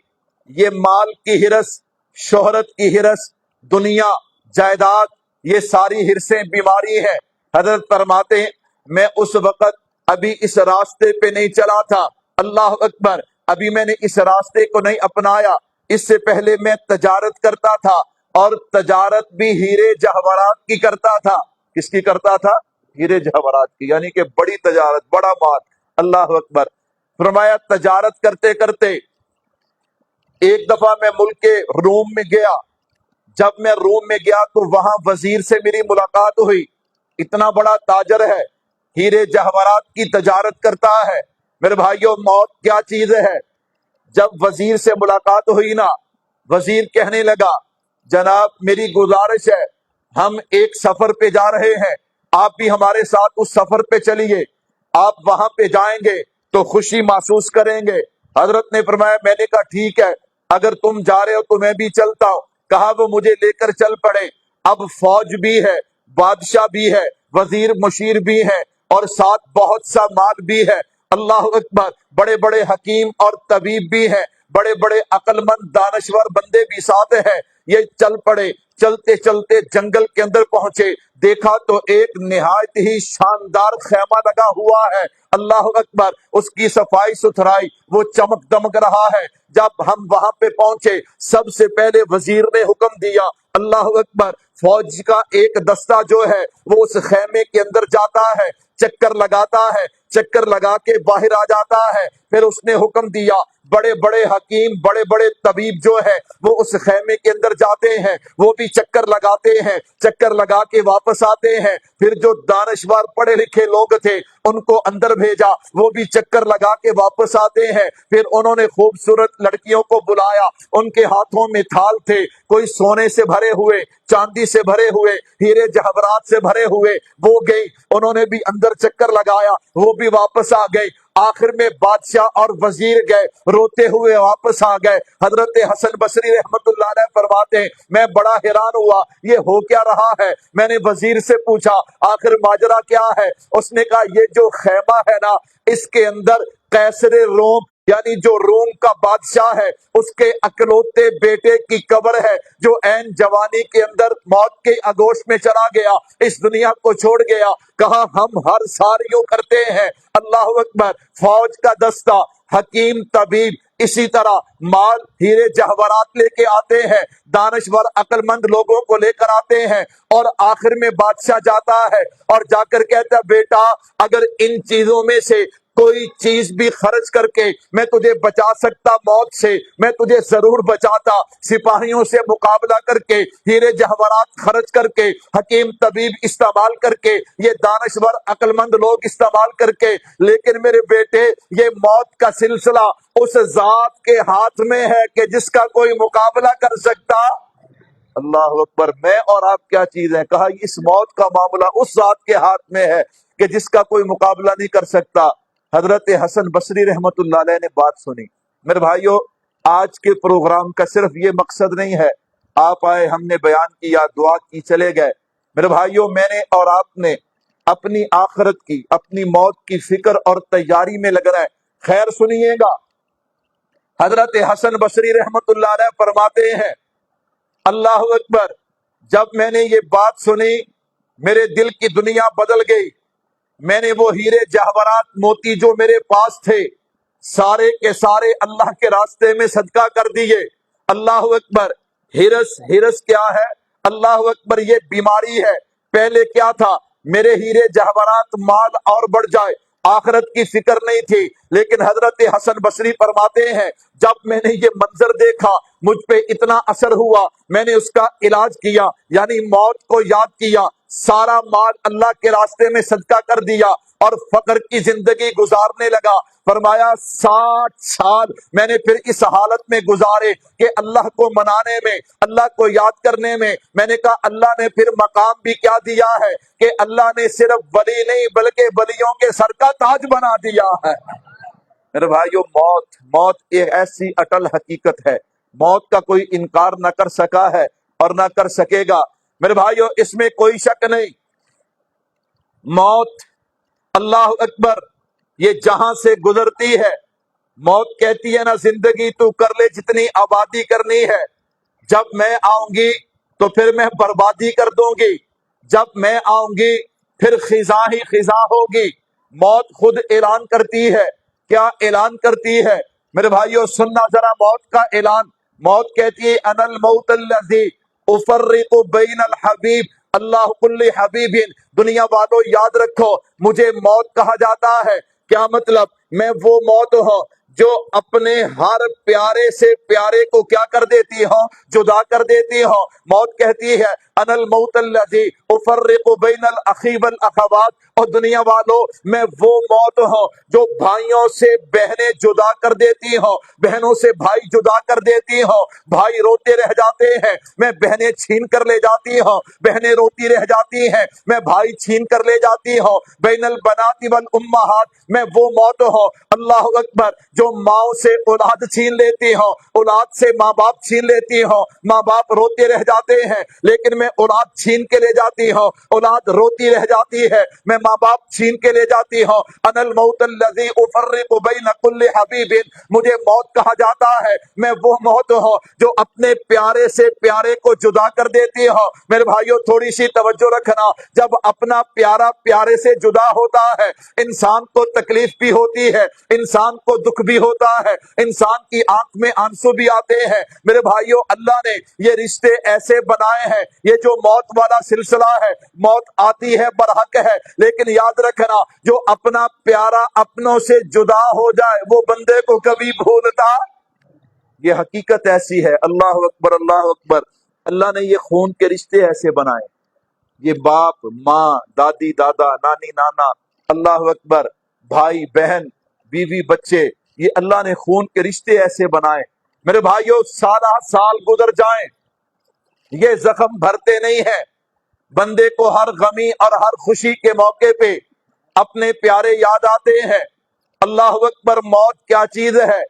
یہ مال کی ہرس، شہرت کی ہرس، دنیا، جائیداد، یہ ساری ہرسیں بیماری ہیں۔ حضرت فرماتے ہیں میں اس وقت ابھی اس راستے پہ نہیں چلا تھا، اللہ اکبر، ابھی میں نے اس راستے کو نہیں اپنایا، اس سے پہلے میں تجارت کرتا تھا، اور تجارت بھی ہیرے جواہرات کی کرتا تھا۔ کس کی کرتا تھا؟ ہیرے جواہرات کی، یعنی کہ بڑی تجارت، بڑا مال، اللہ اکبر۔ فرمایا تجارت کرتے کرتے ایک دفعہ میں ملک روم میں گیا، جب میں روم میں گیا تو وہاں وزیر سے میری ملاقات ہوئی، اتنا بڑا تاجر ہے، ہیرے جواہرات کی تجارت کرتا ہے۔ میرے بھائیو موت کیا چیز ہے؟ جب وزیر سے ملاقات ہوئی نا، وزیر کہنے لگا جناب میری گزارش ہے، ہم ایک سفر پہ جا رہے ہیں، آپ بھی ہمارے ساتھ اس سفر پہ چلیے، آپ وہاں پہ جائیں گے تو خوشی محسوس کریں گے۔ حضرت نے فرمایا، میں نے کہا ٹھیک ہے، اگر تم جا رہے ہو تو میں بھی چلتا ہوں۔ کہا وہ مجھے لے کر چل پڑے۔ اب فوج بھی ہے، بادشاہ بھی ہے، وزیر مشیر بھی ہے، اور ساتھ بہت سا مال بھی ہے، اللہ اکبر، بڑے بڑے حکیم اور طبیب بھی ہیں، بڑے بڑے عقل مند دانشور بندے بھی ساتھ ہیں۔ یہ چل پڑے، چلتے چلتے جنگل کے اندر پہنچے، دیکھا تو ایک نہایت ہی شاندار خیمہ لگا ہوا ہے، اللہ اکبر، اس کی صفائی ستھرائی، وہ چمک دمک رہا ہے۔ جب ہم وہاں پہ پہنچے، سب سے پہلے وزیر نے حکم دیا، اللہ اکبر، فوج کا ایک دستہ جو ہے وہ اس خیمے کے اندر جاتا ہے، چکر لگاتا ہے، چکر لگا کے باہر آ جاتا ہے۔ پھر اس نے حکم دیا بڑے بڑے حکیم، بڑے بڑے طبیب جو ہے وہ اس خیمے کے اندر جاتے ہیں، وہ بھی چکر لگاتے ہیں، چکر لگا کے واپس آتے ہیں۔ پھر جو دانشور پڑھے لکھے لوگ تھے ان کو اندر بھیجا، وہ بھی چکر لگا کے واپس آتے ہیں۔ پھر انہوں نے خوبصورت لڑکیوں کو بلایا، ان کے ہاتھوں میں تھال تھے، کوئی سونے سے بھرے ہوئے، چاندی سے بھرے ہوئے، ہیرے جواہرات سے بھرے ہوئے، وہ گئی، انہوں نے بھی اندر چکر لگایا، وہ بھی واپس آ گئے۔ آخر میں بادشاہ اور وزیر گئے، روتے ہوئے واپس آ گئے۔ حضرت حسن بصری رحمت اللہ علیہ فرماتے ہیں میں بڑا حیران ہوا، یہ ہو کیا رہا ہے؟ میں نے وزیر سے پوچھا آخر ماجرا کیا ہے؟ اس نے کہا یہ جو خیمہ ہے نا، اس کے اندر قیصر روم، یعنی جو روم کا بادشاہ ہے، اس کے اکلوتے بیٹے کی قبر ہے، جو عین جوانی کے اندر موت کے آغوش میں چلا گیا، اس دنیا کو چھوڑ گیا۔ کہا ہم ہر سال یوں کرتے ہیں، اللہ اکبر، فوج کا دستہ، حکیم طبیب اسی طرح مال ہیرے جواہرات لے کے آتے ہیں، دانشور عقل مند لوگوں کو لے کر آتے ہیں، اور آخر میں بادشاہ جاتا ہے اور جا کر کہتا ہے بیٹا اگر ان چیزوں میں سے کوئی چیز بھی خرچ کر کے میں تجھے بچا سکتا موت سے، میں تجھے ضرور بچاتا۔ سپاہیوں سے مقابلہ کر کے، ہیرے جواہرات خرچ کر کے، حکیم طبیب استعمال کر کے، یہ دانشور عقل مند لوگ استعمال کر کے، لیکن میرے بیٹے یہ موت کا سلسلہ اس ذات کے ہاتھ میں ہے کہ جس کا کوئی مقابلہ کر سکتا۔ اللہ اکبر، میں اور آپ کیا چیز ہیں؟ کہا اس موت کا معاملہ اس ذات کے ہاتھ میں ہے کہ جس کا کوئی مقابلہ نہیں کر سکتا۔ حضرت حسن بصری رحمت اللہ علیہ نے بات سنی۔ میرے بھائیو آج کے پروگرام کا صرف یہ مقصد نہیں ہے آپ آئے، ہم نے بیان کیا، دعا کی، چلے گئے۔ میرے بھائیو میں نے اور آپ نے اپنی آخرت کی، اپنی موت کی فکر اور تیاری میں لگ رہے ہیں۔ خیر سنیے گا، حضرت حسن بصری رحمت اللہ علیہ فرماتے ہیں اللہ اکبر، جب میں نے یہ بات سنی میرے دل کی دنیا بدل گئی۔ میں نے وہ ہیرے جواہرات موتی جو میرے پاس تھے سارے کے سارے اللہ کے راستے میں صدقہ کر دیے۔ اللہ اکبر۔ ہرس کیا ہے؟ اللہ اکبر، یہ بیماری ہے۔ پہلے کیا تھا؟ میرے ہیرے جواہرات مال اور بڑھ جائے، آخرت کی فکر نہیں تھی۔ لیکن حضرت حسن بصری فرماتے ہیں جب میں نے یہ منظر دیکھا مجھ پہ اتنا اثر ہوا، میں نے اس کا علاج کیا، یعنی موت کو یاد کیا، سارا مال اللہ کے راستے میں صدقہ کر دیا اور فقر کی زندگی گزارنے لگا۔ فرمایا 60 سال میں نے پھر اس حالت میں گزارے کہ اللہ کو منانے میں، اللہ کو یاد کرنے میں۔ میں نے کہا اللہ نے پھر مقام بھی کیا دیا ہے کہ اللہ نے صرف ولی نہیں بلکہ ولیوں کے سر کا تاج بنا دیا ہے۔ میرے بھائیو، موت ایک ایسی اٹل حقیقت ہے، موت کا کوئی انکار نہ کر سکا ہے اور نہ کر سکے گا۔ میرے بھائیو، اس میں کوئی شک نہیں، موت اللہ اکبر یہ جہاں سے گزرتی ہے۔ موت کہتی ہے نا زندگی تو کر لے جتنی آبادی کرنی ہے، جب میں آؤں گی تو پھر میں بربادی کر دوں گی، جب میں آؤں گی پھر خزاں ہی خزاں ہوگی۔ موت خود اعلان کرتی ہے۔ کیا اعلان کرتی ہے؟ میرے بھائیو سننا ذرا موت کا اعلان۔ موت کہتی ہے انا الموت الذی افرق بین الحبیب اللہ کل حبیب۔ دنیا والو یاد رکھو، مجھے موت کہا جاتا ہے۔ کیا مطلب؟ میں وہ موت ہوں جو اپنے ہر پیارے سے پیارے کو کیا کر دیتی ہوں؟ جدا کر دیتی ہوں۔ موت کہتی ہے انا الموت الذی افرق بین الاخی والاخوات، اور دنیا والو میں وہ موت ہوں جو بھائیوں سے بہنیں جدا کر دیتی ہوں، بہنوں سے بھائی جدا کر دیتی ہوں۔ بھائی روتے رہ جاتے ہیں، میں بہنیں چھین کر لے جاتی ہوں، بہنیں روتی رہ جاتی ہیں، میں بھائی چھین کر لے جاتی ہوں۔ بین البنات والامہات، میں وہ موت ہوں اللہ اکبر جو ماؤں سے اولاد چھین لیتی ہوں، اولاد سے ماں باپ چھین لیتی ہوں۔ ماں باپ روتے رہ جاتے ہیں لیکن میں اولاد چھین کے لے جاتی ہوں، اولاد روتی رہ جاتی ہے، میں ماں باپ چھین کے لے جاتی ہوں۔ انا الموت الذی افرق بین کل حبیب، مجھے موت کہا جاتا ہے، میں وہ موت ہوں جو اپنے پیارے سے پیارے کو جدا کر دیتی ہوں۔ میرے بھائیو تھوڑی سی توجہ رکھنا، جب اپنا پیارا پیارے سے جدا ہوتا ہے انسان کو تکلیف بھی ہوتی ہے، انسان کو دکھ بھی ہوتا ہے، انسان کی آنکھ میں آنسو بھی آتے ہیں۔ میرے بھائیو اللہ نے یہ رشتے ایسے بنائے ہیں، یہ جو موت والا سلسلہ ہے، موت آتی ہے برحق ہے، لیکن یاد رکھنا جو اپنا پیارا اپنوں سے جدا ہو جائے وہ بندے کو کبھی بھولتا۔ یہ حقیقت ایسی ہے۔ اللہ اکبر، اللہ اکبر۔ اللہ نے یہ خون کے رشتے ایسے بنائے، یہ باپ ماں، دادی دادا، نانی نانا، اللہ اکبر، بھائی بہن، بیوی بچے، یہ اللہ نے خون کے رشتے ایسے بنائے۔ میرے بھائیو سالہ سال گزر جائیں یہ زخم بھرتے نہیں ہیں۔ بندے کو ہر غمی اور ہر خوشی کے موقع پہ اپنے پیارے یاد آتے ہیں۔ اللہ اکبر، موت کیا چیز ہے؟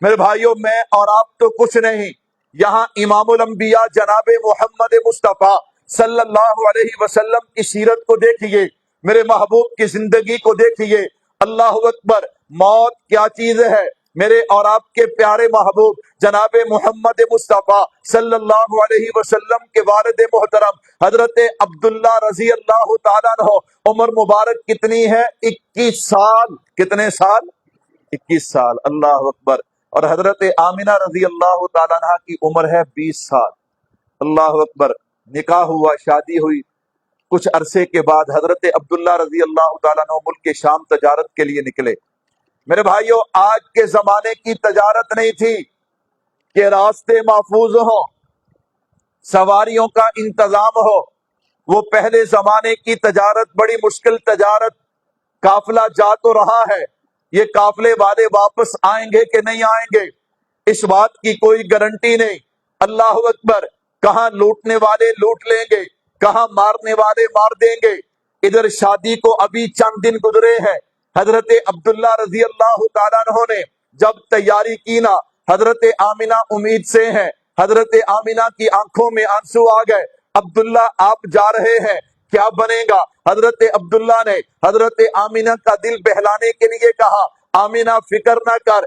میرے بھائیو میں اور آپ تو کچھ نہیں، یہاں امام الانبیاء جناب محمد مصطفیٰ صلی اللہ علیہ وسلم کی سیرت کو دیکھیے، میرے محبوب کی زندگی کو دیکھیے۔ اللہ اکبر، موت کیا چیز ہے؟ میرے اور آپ کے پیارے محبوب جناب محمد مصطفیٰ صلی اللہ علیہ وسلم کے والد محترم حضرت عبداللہ رضی اللہ تعالیٰ عنہ، عمر مبارک کتنی ہے؟ 21 سال۔ کتنے سال؟ 21 سال۔ اللہ اکبر۔ اور حضرت آمنہ رضی اللہ تعالیٰ عنہ کی عمر ہے 20 سال۔ اللہ اکبر۔ نکاح ہوا، شادی ہوئی، کچھ عرصے کے بعد حضرت عبداللہ رضی اللہ تعالیٰ عنہ ملک شام تجارت کے لیے نکلے۔ میرے بھائیو آج کے زمانے کی تجارت نہیں تھی کہ راستے محفوظ ہوں، سواریوں کا انتظام ہو۔ وہ پہلے زمانے کی تجارت بڑی مشکل تجارت، قافلہ جا تو رہا ہے، یہ قافلے والے واپس آئیں گے کہ نہیں آئیں گے اس بات کی کوئی گارنٹی نہیں۔ اللہ اکبر، کہاں لوٹنے والے لوٹ لیں گے، کہاں مارنے والے مار دیں گے۔ ادھر شادی کو ابھی چند دن گزرے ہیں، حضرت عبداللہ رضی اللہ تعالیٰ عنہ نے جب تیاری کی نا، حضرت آمنہ امید سے ہیں، حضرت آمنہ کی آنکھوں میں آنسو آ گئے۔ عبداللہ آپ جا رہے ہیں، کیا بنے گا؟ حضرت عبداللہ نے حضرت آمنہ کا دل بہلانے کے لیے کہا آمنہ فکر نہ کر،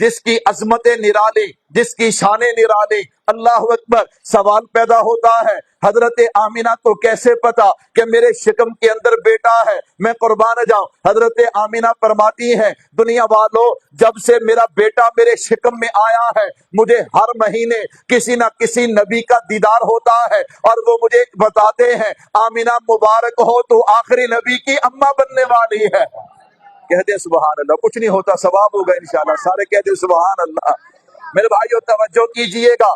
جس کی عظمتیں نرالی، جس کی شانیں نرالی۔ اللہ اکبر۔ سوال پیدا ہوتا ہے حضرت آمینہ کو کیسے پتا کہ میرے شکم کے اندر بیٹا ہے؟ میں قربان جاؤں، حضرت آمینہ فرماتی ہیں دنیا والوں، جب سے میرا بیٹا میرے شکم میں آیا ہے مجھے ہر مہینے کسی نہ کسی نبی کا دیدار ہوتا ہے، اور وہ مجھے بتاتے ہیں آمینہ مبارک ہو تو آخری نبی کی اماں بننے والی ہے۔ کہتے ہیں سبحان اللہ۔ کچھ نہیں ہوتا، ثواب ہوگا انشاءاللہ، سارے کہتے ہیں سبحان اللہ۔ میرے بھائیو توجہ کیجئے گا،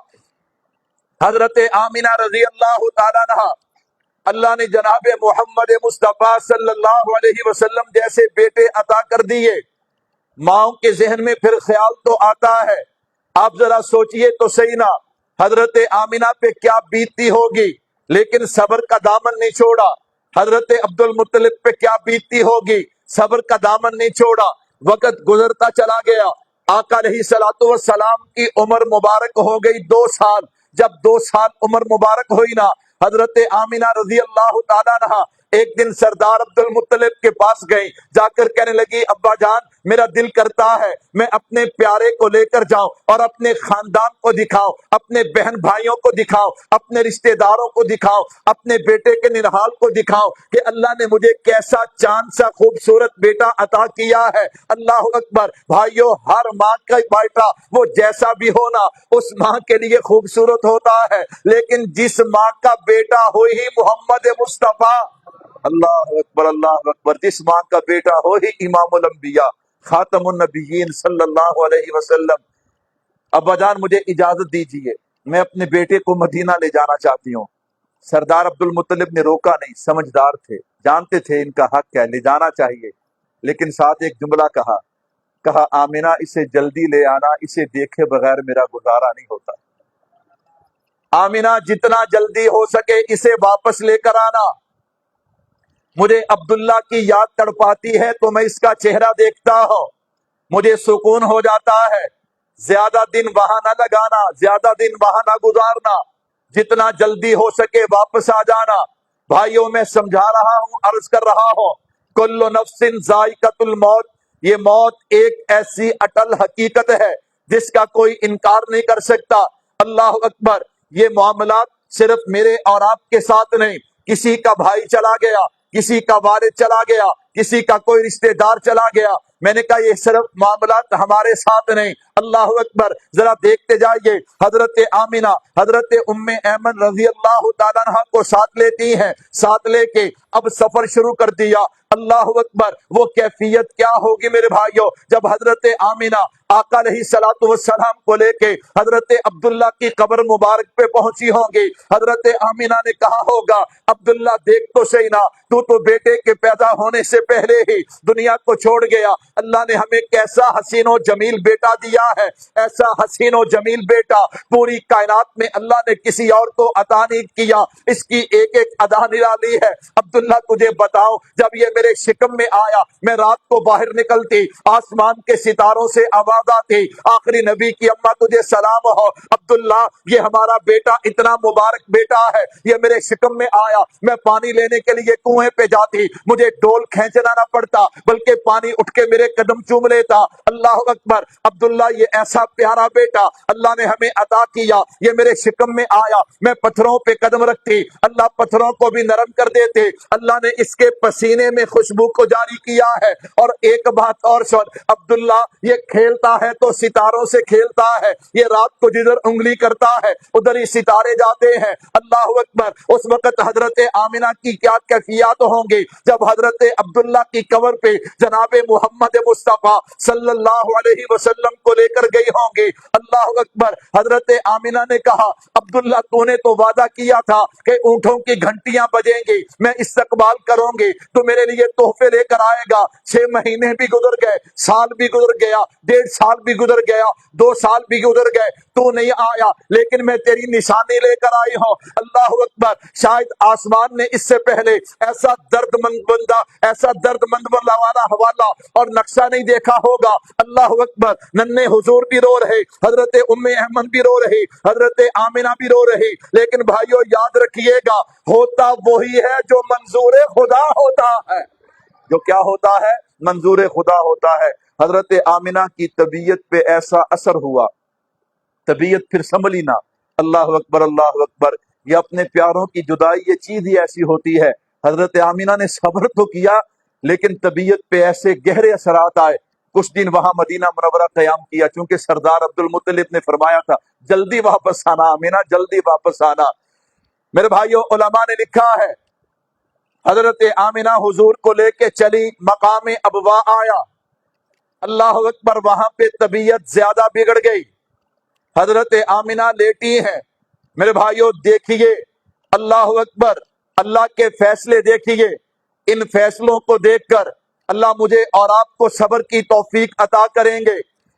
حضرت آمینہ رضی اللہ تعالیٰ عنہا، اللہ نے جناب محمد مصطفیٰ صلی اللہ علیہ وسلم جیسے بیٹے عطا کر دیے، ماؤں کے ذہن میں پھر خیال تو آتا ہے، آپ ذرا سوچئے تو صحیح نا، حضرت آمینہ پہ کیا بیتتی ہوگی، لیکن صبر کا دامن نہیں چھوڑا۔ حضرت عبد المطلب پہ کیا بیتتی ہوگی، صبر کا دامن نہیں چھوڑا۔ وقت گزرتا چلا گیا، آقا علیہ الصلوۃ والسلام کی عمر مبارک ہو گئی 2 سال۔ جب 2 سال عمر مبارک ہوئی نا، حضرت آمینہ رضی اللہ تعالیٰ عنہا ایک دن سردار عبد المطلب کے پاس گئی، جا کر کہنے لگی ابا جان میرا دل کرتا ہے میں اپنے پیارے کو لے کر جاؤں اور اپنے خاندان کو دکھاؤں، اپنے بہن بھائیوں کو دکھاؤں، اپنے رشتہ داروں کو دکھاؤں، اپنے بیٹے کے ننہال کو دکھاؤں کہ اللہ نے مجھے کیسا چاند سا خوبصورت بیٹا عطا کیا ہے۔ اللہ اکبر۔ بھائیو، ہر ماں کا بیٹا وہ جیسا بھی ہونا اس ماں کے لیے خوبصورت ہوتا ہے، لیکن جس ماں کا بیٹا ہو ہی محمد مصطفیٰ، اللہ اکبر اللہ اکبر، جس ماں کا بیٹا ہو ہی امام الانبیاء خاتم النبیین صلی اللہ علیہ وسلم۔ ابا جان مجھے اجازت دیجیے، میں اپنے بیٹے کو مدینہ لے جانا چاہتی ہوں۔ سردار عبد المطلب نے روکا نہیں، سمجھدار تھے، جانتے تھے ان کا حق ہے، لے جانا چاہیے، لیکن ساتھ ایک جملہ کہا آمینہ اسے جلدی لے آنا، اسے دیکھے بغیر میرا گزارا نہیں ہوتا۔ آمینہ جتنا جلدی ہو سکے اسے واپس لے کر آنا۔ مجھے عبداللہ کی یاد تڑپاتی ہے تو میں اس کا چہرہ دیکھتا ہوں، مجھے سکون ہو جاتا ہے۔ زیادہ دن وہاں نہ لگانا، زیادہ دن وہاں نہ گزارنا، جتنا جلدی ہو سکے واپس آ جانا۔ بھائیوں میں سمجھا رہا ہوں، عرض کر رہا ہوں، کل نفس ذائقۃ الموت، یہ موت ایک ایسی اٹل حقیقت ہے جس کا کوئی انکار نہیں کر سکتا۔ اللہ اکبر۔ یہ معاملات صرف میرے اور آپ کے ساتھ نہیں، کسی کا بھائی چلا گیا، کسی کا والد چلا گیا، کسی کا کوئی رشتہ دار چلا گیا، میں نے کہا یہ صرف معاملات ہمارے ساتھ نہیں۔ اللہ اکبر۔ ذرا دیکھتے جائیے، حضرت آمینہ حضرت ام ایمن رضی اللہ تعالیٰ عنہ کو ساتھ لیتی ہیں، ساتھ لے کے اب سفر شروع کر دیا۔ اللہ اکبر۔ وہ کیفیت کیا ہوگی میرے بھائیوں، جب حضرت آمینہ آقا علیہ الصلوۃ والسلام کو لے کے حضرت عبداللہ کی قبر مبارک پہ پہنچی ہوں گی۔ حضرت آمینہ نے کہا ہوگا عبداللہ دیکھ تو صحیح نا، تو بیٹے کے پیدا ہونے سے پہلے ہی دنیا کو چھوڑ گیا، اللہ نے ہمیں کیسا حسین و جمیل بیٹا دیا ہے، ایسا حسین و جمیل بیٹا پوری کائنات میں اللہ نے کسی اور کو عطا نہیں کیا، اس کی ایک ایک ادا نرالی ہے۔ عبداللہ تجھے بتاؤ، جب یہ میرے شکم میں آیا، میں رات کو باہر نکلتی، آسمان کے ستاروں سے آواز آتی، آخری نبی کی اماں تجھے سلام ہو۔ عبداللہ یہ ہمارا بیٹا اتنا مبارک بیٹا ہے، یہ میرے شکم میں آیا، میں پانی لینے کے لیے کنویں پہ جاتی، مجھے ڈول کھینچنا نہ پڑتا بلکہ پانی اٹھ کے میرے قدم چوم لیتا۔ اللہ اکبر۔ عبداللہ یہ ایسا پیارا بیٹا اللہ نے ہمیں عطا کیا، یہ میرے شکم میں آیا، میں پتھروں پہ قدم رکھتی، اللہ پتھروں کو بھی نرم کر دیتے، اللہ نے اس کے پسینے میں خوشبو کو جاری کیا ہے۔ اور ایک بات اور سن، عبداللہ یہ کھیلتا ہے تو ستاروں سے کھیلتا ہے، یہ رات کو جدھر انگلی کرتا ہے ادھر ہی ستارے جاتے ہیں۔ اللہ اکبر۔ اس وقت حضرت آمینہ کی کیا کیفیات ہوں گی جب حضرت عبداللہ کی قبر پہ جناب محمد مصطفیٰ صلی اللہ علیہ وسلم کو لے کر گئی ہوں گی۔ اللہ اکبر۔ حضرت آمینہ نے کہا عبداللہ تو نے تو وعدہ کیا تھا کہ اونٹوں کی گھنٹیاں بجیں گی، میں استقبال کروں گی، تو میرے لیے تحفے لے کر آئے گا۔ 6 مہینے بھی گزر گئے، سال بھی گزر گیا، 1.5 سال بھی گزر گیا، 2 سال بھی گزر گئے، تو نہیں آیا، لیکن میں تیری نشانی لے کر آئی ہوں۔ اللہ اکبر۔ شاید آسمان نے اس سے پہلے ایسا درد مند بندہ، ایسا درد مند والا حوالہ اور نقشہ نہیں دیکھا ہوگا۔ اللہ اکبر۔ ننھے حضور بھی رو رہے، حضرت ام ایمن بھی رو رہی، حضرت آمینہ بھی رو رہی، لیکن بھائیو یاد رکھیے گا ہوتا وہی ہے جو منظور خدا ہوتا ہے، جو کیا ہوتا ہے، منظور خدا ہوتا ہے۔ حضرت آمنہ کی طبیعت پہ ایسا اثر ہوا، طبیعت پھر سنبھلی نہ۔ اللہ اکبر اللہ اکبر، یہ اپنے پیاروں کی جدائی یہ چیز ہی ایسی ہوتی ہے۔ حضرت آمنہ نے صبر تو کیا لیکن طبیعت پہ ایسے گہرے اثرات آئے، کچھ دن وہاں مدینہ منورہ قیام کیا، چونکہ سردار عبد المطلب نے فرمایا تھا جلدی واپس آنا آمنہ، جلدی واپس آنا۔ میرے بھائیو، علماء نے لکھا ہے حضرت آمنہ حضور کو لے کے چلی، مقام ابوا آیا، اللہ اکبر، وہاں پہ طبیعت زیادہ بگڑ گئی، حضرت آمنہ لیٹی ہیں۔ میرے بھائیو دیکھیے، اللہ اکبر، اللہ کے فیصلے دیکھیے، ان فیصلوں کو دیکھ کر اللہ مجھے اور آپ کو صبر کی توفیق عطا کریں گے۔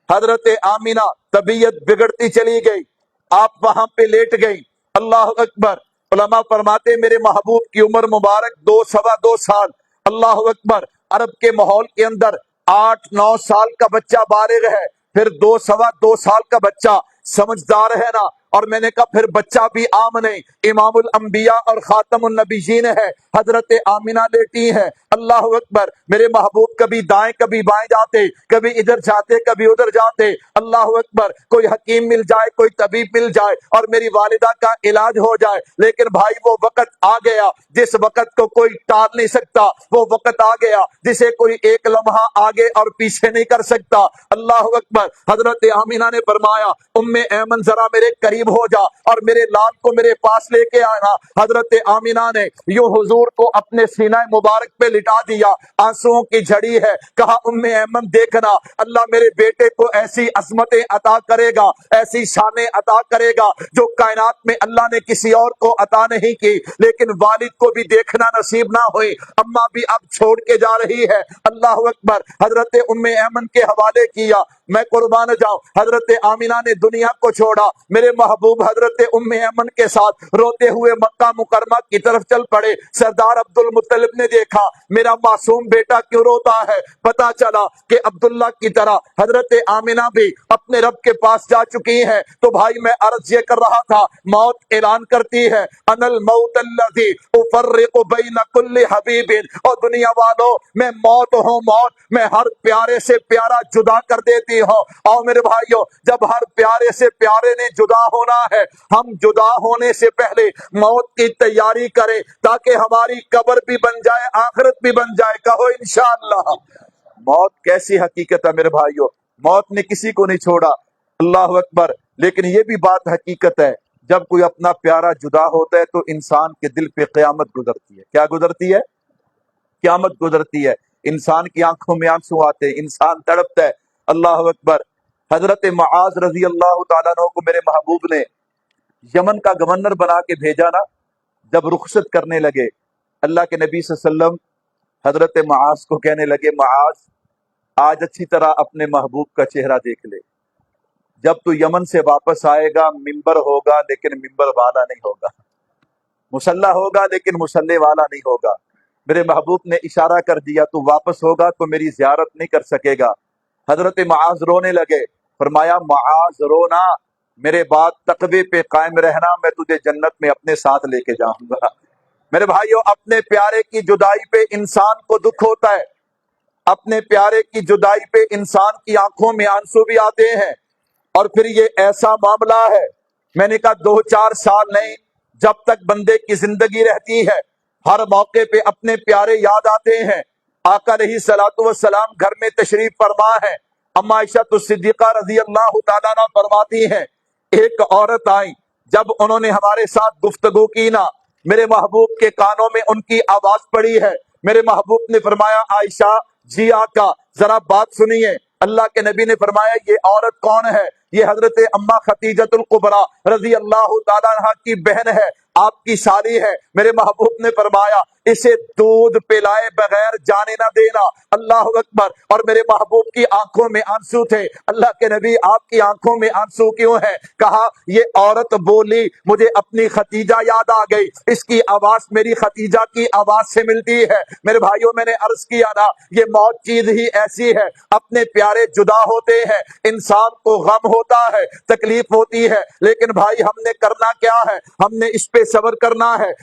حضرت آمنہ طبیعت بگڑتی چلی گئی، آپ وہاں پہ لیٹ گئی، اللہ اکبر۔ علماء فرماتے میرے محبوب کی عمر مبارک 2 سال، اللہ اکبر۔ عرب کے ماحول کے اندر 8-9 سال کا بچہ بالغ ہے، پھر 2 سال کا بچہ سمجھدار ہے نا، اور میں نے کہا پھر بچہ بھی عام نہیں، امام الانبیاء اور خاتم النبیین ہے۔ حضرت آمنہ لیٹی ہے، اللہ اکبر۔ میرے محبوب کبھی دائیں کبھی بائیں جاتے، کبھی ادھر جاتے کبھی ادھر جاتے، اللہ اکبر۔ کوئی حکیم مل جائے، کوئی طبیب مل جائے اور میری والدہ کا علاج ہو جائے، لیکن بھائی وہ وقت آ گیا جس وقت کو کوئی ٹال نہیں سکتا، وہ وقت آ گیا جسے کوئی ایک لمحہ آگے اور پیچھے نہیں کر سکتا، اللہ اکبر۔ حضرت آمنہ نے فرمایا ام ایمن ذرا میرے قریب ہو جا اور میرے لال کو میرے پاس لے کے آنا۔ حضرت آمنہ نے یوں حضور کو اپنے سینہ مبارک پہ لٹا دیا، آنسوؤں کی جھڑی ہے، کہا ام ایمن دیکھنا، اللہ میرے بیٹے کو ایسی عظمتیں عطا کرے گا، ایسی شانیں عطا کرے گا جو کائنات میں اللہ نے کسی اور کو عطا نہیں کی، لیکن والد کو بھی دیکھنا نصیب نہ ہوئی، اماں بھی اب چھوڑ کے جا رہی ہے، اللہ اکبر۔ حضرت ام ایمن کے حوالے کیا، میں قربان جاؤں، حضرت آمنہ نے دنیا کو چھوڑا، میرے محبوب حضرت ام ایمن کے ساتھ روتے ہوئے مکہ مکرمہ کی طرف چل پڑے۔ سردار عبد المطلب نے دیکھا میرا معصوم بیٹا کیوں روتا ہے، پتا چلا کہ عبداللہ کی طرح حضرت آمنہ بھی اپنے رب کے پاس جا چکی ہے۔ تو بھائی میں عرض یہ کر رہا تھا، موت اعلان کرتی ہے انا الموت الذی افرق بین کل حبیب، اور دنیا والوں میں موت ہوں، موت میں ہر پیارے سے پیارا جدا کر دیتی ہوں۔ اور میرے بھائیوں جب ہر پیارے سے پیارے نے جدا ہونا ہے، ہم جدا ہونے سے پہلے موت کی تیاری کریں تاکہ ہماری قبر بھی بن جائے، آخرت بھی بن جائے، کہو انشاءاللہ۔ موت کیسی حقیقت ہے میرے بھائیوں، موت نے کسی کو نہیں چھوڑا، اللہ اکبر۔ لیکن یہ بھی بات حقیقت ہے جب کوئی اپنا پیارا جدا ہوتا ہے تو انسان کے دل پہ قیامت گزرتی ہے۔ کیا گزرتی ہے؟ قیامت گزرتی ہے، انسان کی آنکھوں میں آنسو آتے ہیں، انسان تڑپتا ہے، اللہ اکبر۔ حضرت معاذ رضی اللہ تعالیٰ عنہ کو میرے محبوب نے یمن کا گورنر بنا کے بھیجا نا، جب رخصت کرنے لگے اللہ کے نبی صلی اللہ علیہ وسلم حضرت معاذ کو کہنے لگے معاذ آج اچھی طرح اپنے محبوب کا چہرہ دیکھ لے، جب تو یمن سے واپس آئے گا ممبر ہوگا لیکن ممبر والا نہیں ہوگا، مسلح ہوگا لیکن مسلح والا نہیں ہوگا۔ میرے محبوب نے اشارہ کر دیا تو واپس ہوگا تو میری زیارت نہیں کر سکے گا۔ حضرت معاذ رونے لگے، فرمایا معاذ رونا، میرے بعد تقوی پہ قائم رہنا، میں تجھے جنت میں اپنے ساتھ لے کے جاؤں گا۔ میرے بھائیوں اپنے پیارے کی جدائی پہ انسان کو دکھ ہوتا ہے، اپنے پیارے کی جدائی پہ انسان کی آنکھوں میں آنسو بھی آتے ہیں، اور پھر یہ ایسا معاملہ ہے، میں نے کہا 2-4 سال نہیں، جب تک بندے کی زندگی رہتی ہے ہر موقع پہ اپنے پیارے یاد آتے ہیں۔ آقا علیہ الصلوۃ والسلام گھر میں تشریف فرما ہے، اما عائشہ الصدیقہ رضی اللہ تعالیٰ عنہ فرماتی ہیں ایک عورت آئی، جب انہوں نے ہمارے ساتھ گفتگو کی نا، میرے محبوب کے کانوں میں ان کی آواز پڑی ہے، میرے محبوب نے فرمایا عائشہ جی آقا ذرا بات سنیے۔ اللہ کے نبی نے فرمایا یہ عورت کون ہے؟ یہ حضرت اما خدیجۃ الکبریٰ رضی اللہ تعالیٰ عنہ کی بہن ہے، آپ کی سالی ہے۔ میرے محبوب نے فرمایا اسے دودھ پلائے بغیر جانے نہ دینا، اللہ اکبر۔ اور میرے محبوب کی آنکھوں میں آنسو تھے۔ اللہ کے نبی آپ کی آنکھوں میں آنسو کیوں ہیں؟ کہا یہ عورت بولی مجھے اپنی ختیجہ یاد آ گئی، اس کی آواز میری ختیجہ کی آواز سے ملتی ہے۔ میرے بھائیوں میں نے عرض کیا نا یہ موت چیز ہی ایسی ہے، اپنے پیارے جدا ہوتے ہیں، انسان کو غم ہوتا ہے، تکلیف ہوتی ہے، لیکن بھائی ہم نے کرنا کیا ہے؟ ہم نے اس پہ صبر کرنا ہے۔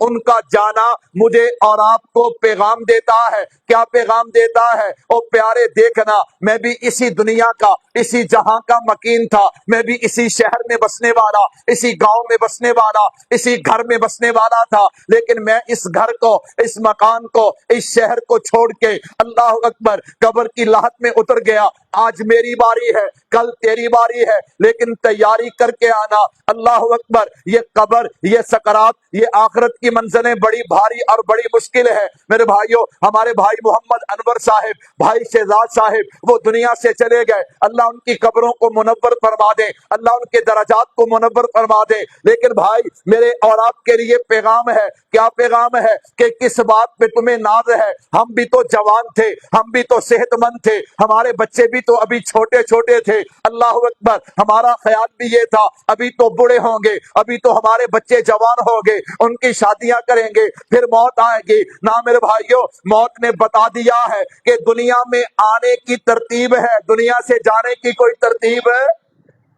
ان کا جانا مجھے اور آپ کو پیغام دیتا ہے. کیا پیغام دیتا ہے؟ او پیارے دیکھنا، میں بھی اسی دنیا کا، اسی جہاں کا مکین تھا، میں بھی اسی شہر میں بسنے والا، اسی گاؤں میں بسنے والا، اسی گھر میں بسنے والا تھا، لیکن میں اس گھر کو، اس مکان کو، اس شہر کو چھوڑ کے اللہ اکبر قبر کی لاحت میں اتر گیا. آج میری باری ہے، کل تیری باری ہے، لیکن تیاری کر کے آنا. اللہ اکبر. یہ قبر، یہ سکرات، یہ آخرت کی منزلیں بڑی بھاری اور بڑی مشکل ہے میرے بھائیوں. ہمارے بھائی محمد انور صاحب، بھائی شہزاد صاحب، وہ دنیا سے چلے گئے. اللہ ان کی قبروں کو منور فرما دے، اللہ ان کے درجات کو منور فرما دے. لیکن بھائی میرے اور آپ کے لیے پیغام ہے. کیا پیغام ہے؟ کہ کس بات پہ تمہیں ناز ہے؟ ہم بھی تو جوان تھے، ہم بھی تو صحت مند تھے، ہمارے بچے بھی تو ابھی چھوٹے چھوٹے تھے. اللہ اکبر. ہمارا خیال بھی یہ تھا ابھی تو بوڑھے ہوں گے، ابھی تو ہمارے بچے جوان ہوں گے، ان کی شادیاں کریں گے، پھر موت آئے گی. نہ میرے بھائیوں، موت نے بتا دیا ہے کہ دنیا میں آنے کی ترتیب ہے، دنیا سے جانے کی کوئی ترتیب ہے.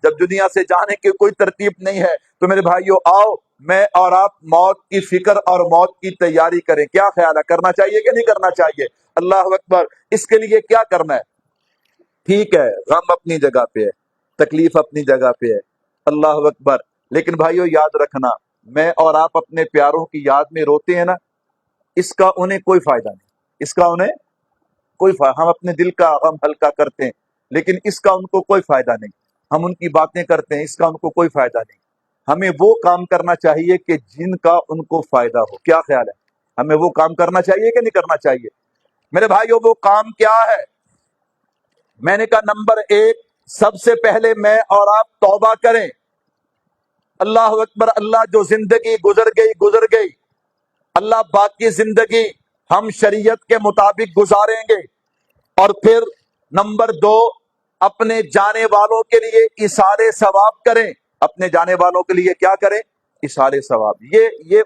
جب دنیا سے جانے کی کوئی ترتیب نہیں ہے تو میرے بھائیوں آؤ میں اور آپ موت کی فکر اور موت کی تیاری کریں. کیا خیال ہے؟ کرنا چاہیے کہ نہیں کرنا چاہیے؟ اللہ اکبر. اس کے لیے کیا کرنا ہے؟ ٹھیک ہے، غم اپنی جگہ پہ ہے، تکلیف اپنی جگہ پہ ہے. اللہ اکبر. لیکن بھائیوں یاد رکھنا، میں اور آپ اپنے پیاروں کی یاد میں روتے ہیں نا، اس کا انہیں کوئی فائدہ نہیں، اس کا انہیں کوئی فائدہ. ہم اپنے دل کا غم ہلکا کرتے ہیں لیکن اس کا ان کو کوئی فائدہ نہیں. ہم ان کی باتیں کرتے ہیں، اس کا ان کو کوئی فائدہ نہیں. ہمیں وہ کام کرنا چاہیے کہ جن کا ان کو فائدہ ہو. کیا خیال ہے؟ ہمیں وہ کام کرنا چاہیے کہ نہیں کرنا چاہیے؟ میرے بھائیوں وہ کام کیا ہے؟ میں نے کہا نمبر 1، سب سے پہلے میں اور آپ توبہ کریں. اللہ اکبر. اللہ جو زندگی گزر گئی، اللہ باقی زندگی ہم شریعت کے مطابق گزاریں گے. اور پھر نمبر 2، اپنے جانے والوں کے لیے ایثار ثواب کریں. اپنے جانے والوں کے لیے کیا کریں؟ ایثار ثواب. یہ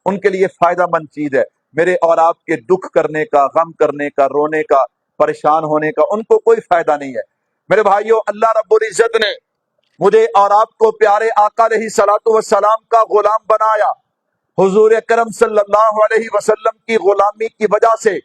ان کے لیے فائدہ مند چیز ہے. میرے اور آپ کے دکھ کرنے کا، غم کرنے کا، رونے کا، پریشان ہونے کا ان کو کوئی فائدہ نہیں ہے. میرے بھائیوں اللہ رب العزت نے مجھے اور آپ کو پیارے آقا علیہ الصلوۃ والسلام کا غلام بنایا. حضور اکرم صلی اللہ علیہ وسلم کی غلامی کی وجہ سے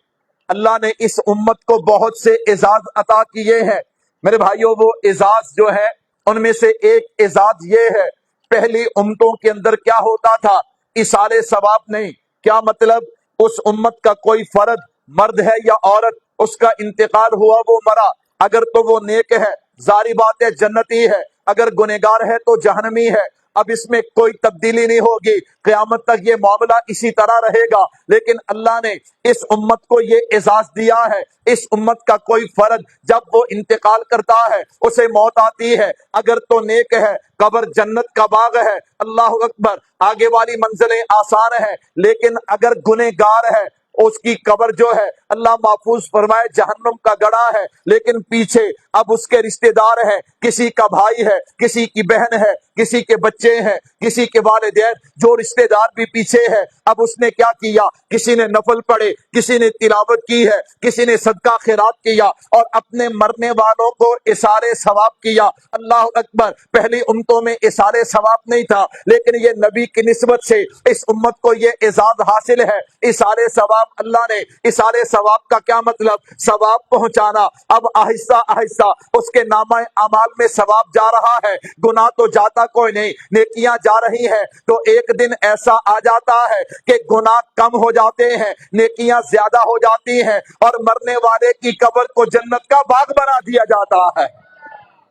اللہ نے اس امت کو بہت سے اعزاز عطا کیے ہیں. میرے بھائیوں وہ اعزاز جو ہے ان میں سے ایک اعزاز یہ ہے، پہلی امتوں کے اندر کیا ہوتا تھا؟ ایثار ثواب نہیں. کیا مطلب؟ اس امت کا کوئی فرد، مرد ہے یا عورت، اس کا انتقال ہوا، وہ مرا، اگر تو وہ نیک ہے ظاہری بات ہے جنتی ہے، اگر گنہگار ہے تو جہنمی ہے. اب اس میں کوئی تبدیلی نہیں ہوگی، قیامت تک یہ معاملہ اسی طرح رہے گا. لیکن اللہ نے اس امت کو یہ اعزاز دیا ہے، اس امت کا کوئی فرد جب وہ انتقال کرتا ہے، اسے موت آتی ہے، اگر تو نیک ہے قبر جنت کا باغ ہے. اللہ اکبر. آگے والی منزلیں آسان ہیں، لیکن اگر گنہگار ہے اس کی قبر جو ہے اللہ محفوظ فرمائے جہنم کا گڑھا ہے. لیکن پیچھے اب اس کے رشتہ دار ہیں، کسی کا بھائی ہے، کسی کی بہن ہے، کسی کے بچے ہیں، کسی کے والدین، جو رشتہ دار بھی پیچھے ہے. اب اس نے کیا کیا؟ کسی نے نفل پڑھے، کسی نے تلاوت کی ہے، کسی نے صدقہ خیرات کیا اور اپنے مرنے والوں کو ایثار ثواب کیا. اللہ اکبر. پہلی امتوں میں ایثار ثواب نہیں تھا، لیکن یہ نبی کی نسبت سے اس امت کو یہ اعزاز حاصل ہے، ایثار ثواب. اللہ نے ایثار ثواب کا کیا مطلب؟ ثواب پہنچانا. اب آہستہ آہستہ اس کے نامہ اعمال میں ثواب جا رہا ہے. گناہ تو جاتا کوئی نہیں، نیکیاں جا رہی ہیں. تو ایک دن ایسا آ جاتا ہے کہ گناہ کم ہو جاتے ہیں، نیکیاں زیادہ ہو جاتی ہیں، اور مرنے والے کی قبر کو جنت کا باغ بنا دیا جاتا ہے.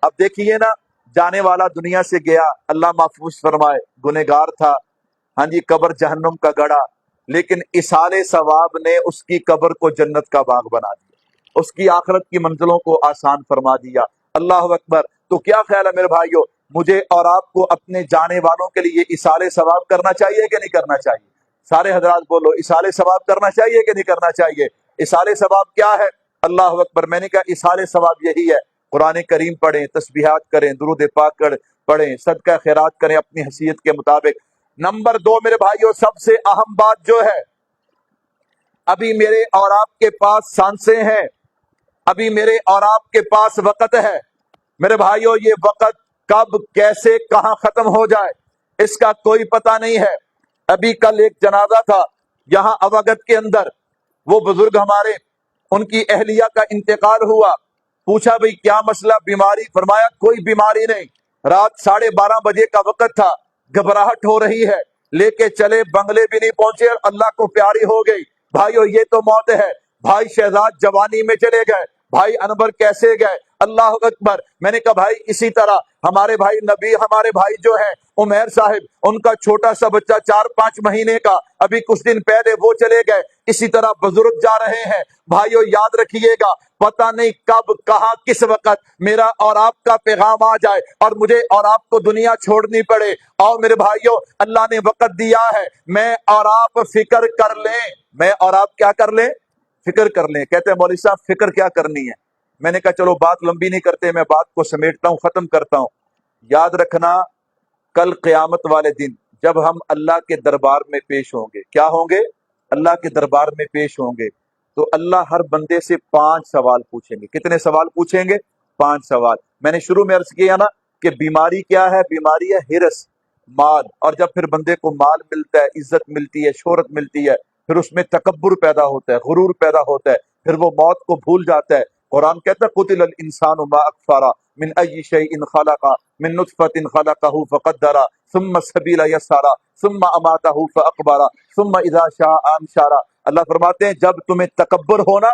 اب دیکھیے نا، جانے والا دنیا سے گیا، اللہ محفوظ فرمائے، گنہگار تھا، ہاں جی، قبر جہنم کا گڑھا، لیکن ایثار ثواب نے اس کی قبر کو جنت کا باغ بنا دیا، اس کی آخرت کی منزلوں کو آسان فرما دیا. اللہ اکبر. تو کیا خیال ہے میرے بھائیوں، مجھے اور آپ کو اپنے جانے والوں کے لیے ایثار ثواب کرنا چاہیے کہ نہیں کرنا چاہیے؟ سارے حضرات بولو، ایثار ثواب کرنا چاہیے کہ نہیں کرنا چاہیے؟ ایثار ثواب کیا ہے؟ اللہ اکبر. میں نے کہا ایثار ثواب یہی ہے، قرآن کریم پڑھیں، تسبیحات کریں، درود پاک پڑھیں، صدقہ خیرات کریں اپنی حیثیت کے مطابق. نمبر 2 میرے بھائیوں، سب سے اہم بات جو ہے، ابھی میرے اور آپ کے پاس سانسیں ہیں، ابھی میرے اور آپ کے پاس وقت ہے. میرے بھائیوں یہ وقت کب، کیسے، کہاں ختم ہو جائے اس کا کوئی پتہ نہیں ہے. ابھی کل ایک جنازہ تھا یہاں اوگت کے اندر، وہ بزرگ ہمارے، ان کی اہلیہ کا انتقال ہوا، پوچھا بھئی کیا مسئلہ، بیماری؟ فرمایا کوئی بیماری نہیں، رات 12:30 بجے کا وقت تھا، گھبراہٹ ہو رہی ہے، لے کے چلے، بنگلے بھی نہیں پہنچے اور اللہ کو پیاری ہو گئی۔ بھائیو یہ تو موت ہے۔ بھائی شہزاد جوانی میں چلے گئے، بھائی انور کیسے گئے؟ اللہ اکبر۔ میں نے کہا بھائی اسی طرح ہمارے بھائی نبی، ہمارے بھائی جو ہیں عمیر صاحب، ان کا چھوٹا سا بچہ 4-5 مہینے کا ابھی کچھ دن پہلے وہ چلے گئے، اسی طرح بزرگ جا رہے ہیں۔ بھائیو یاد رکھیے گا، پتہ نہیں کب کہاں کس وقت میرا اور آپ کا پیغام آ جائے اور مجھے اور آپ کو دنیا چھوڑنی پڑے۔ اور میرے بھائیو اللہ نے وقت دیا ہے، میں اور آپ فکر کر لیں، میں اور آپ کیا کر لیں؟ فکر کر لیں۔ کہتے ہیں مولوی صاحب فکر کیا کرنی ہے؟ میں نے کہا چلو بات لمبی نہیں کرتے، میں بات کو سمیٹتا ہوں، ختم کرتا ہوں۔ یاد رکھنا کل قیامت والے دن جب ہم اللہ کے دربار میں پیش ہوں گے، کیا ہوں گے؟ اللہ کے دربار میں پیش ہوں گے تو اللہ ہر بندے سے 5 سوال پوچھیں گے۔ کتنے سوال پوچھیں گے؟ 5 سوال۔ میں نے شروع میں عرض کیا نا کہ بیماری کیا ہے؟ بیماری ہے ہرس، مال، اور جب پھر بندے کو مال ملتا ہے، عزت ملتی ہے، شہرت ملتی ہے، پھر اس میں تکبر پیدا ہوتا ہے، غرور پیدا ہوتا ہے، پھر وہ موت کو بھول جاتا ہے۔ قرآن کہتا ہے قتل الانسان ما اکفرا من ای شیء خلق من نطفۃ خلقہ فقدرہ ثم السبیل یسرہ ثم اماتہ فاقبرہ ثم اذا شاء انشرہ۔ اللہ فرماتے ہیں جب تمہیں تکبر ہونا،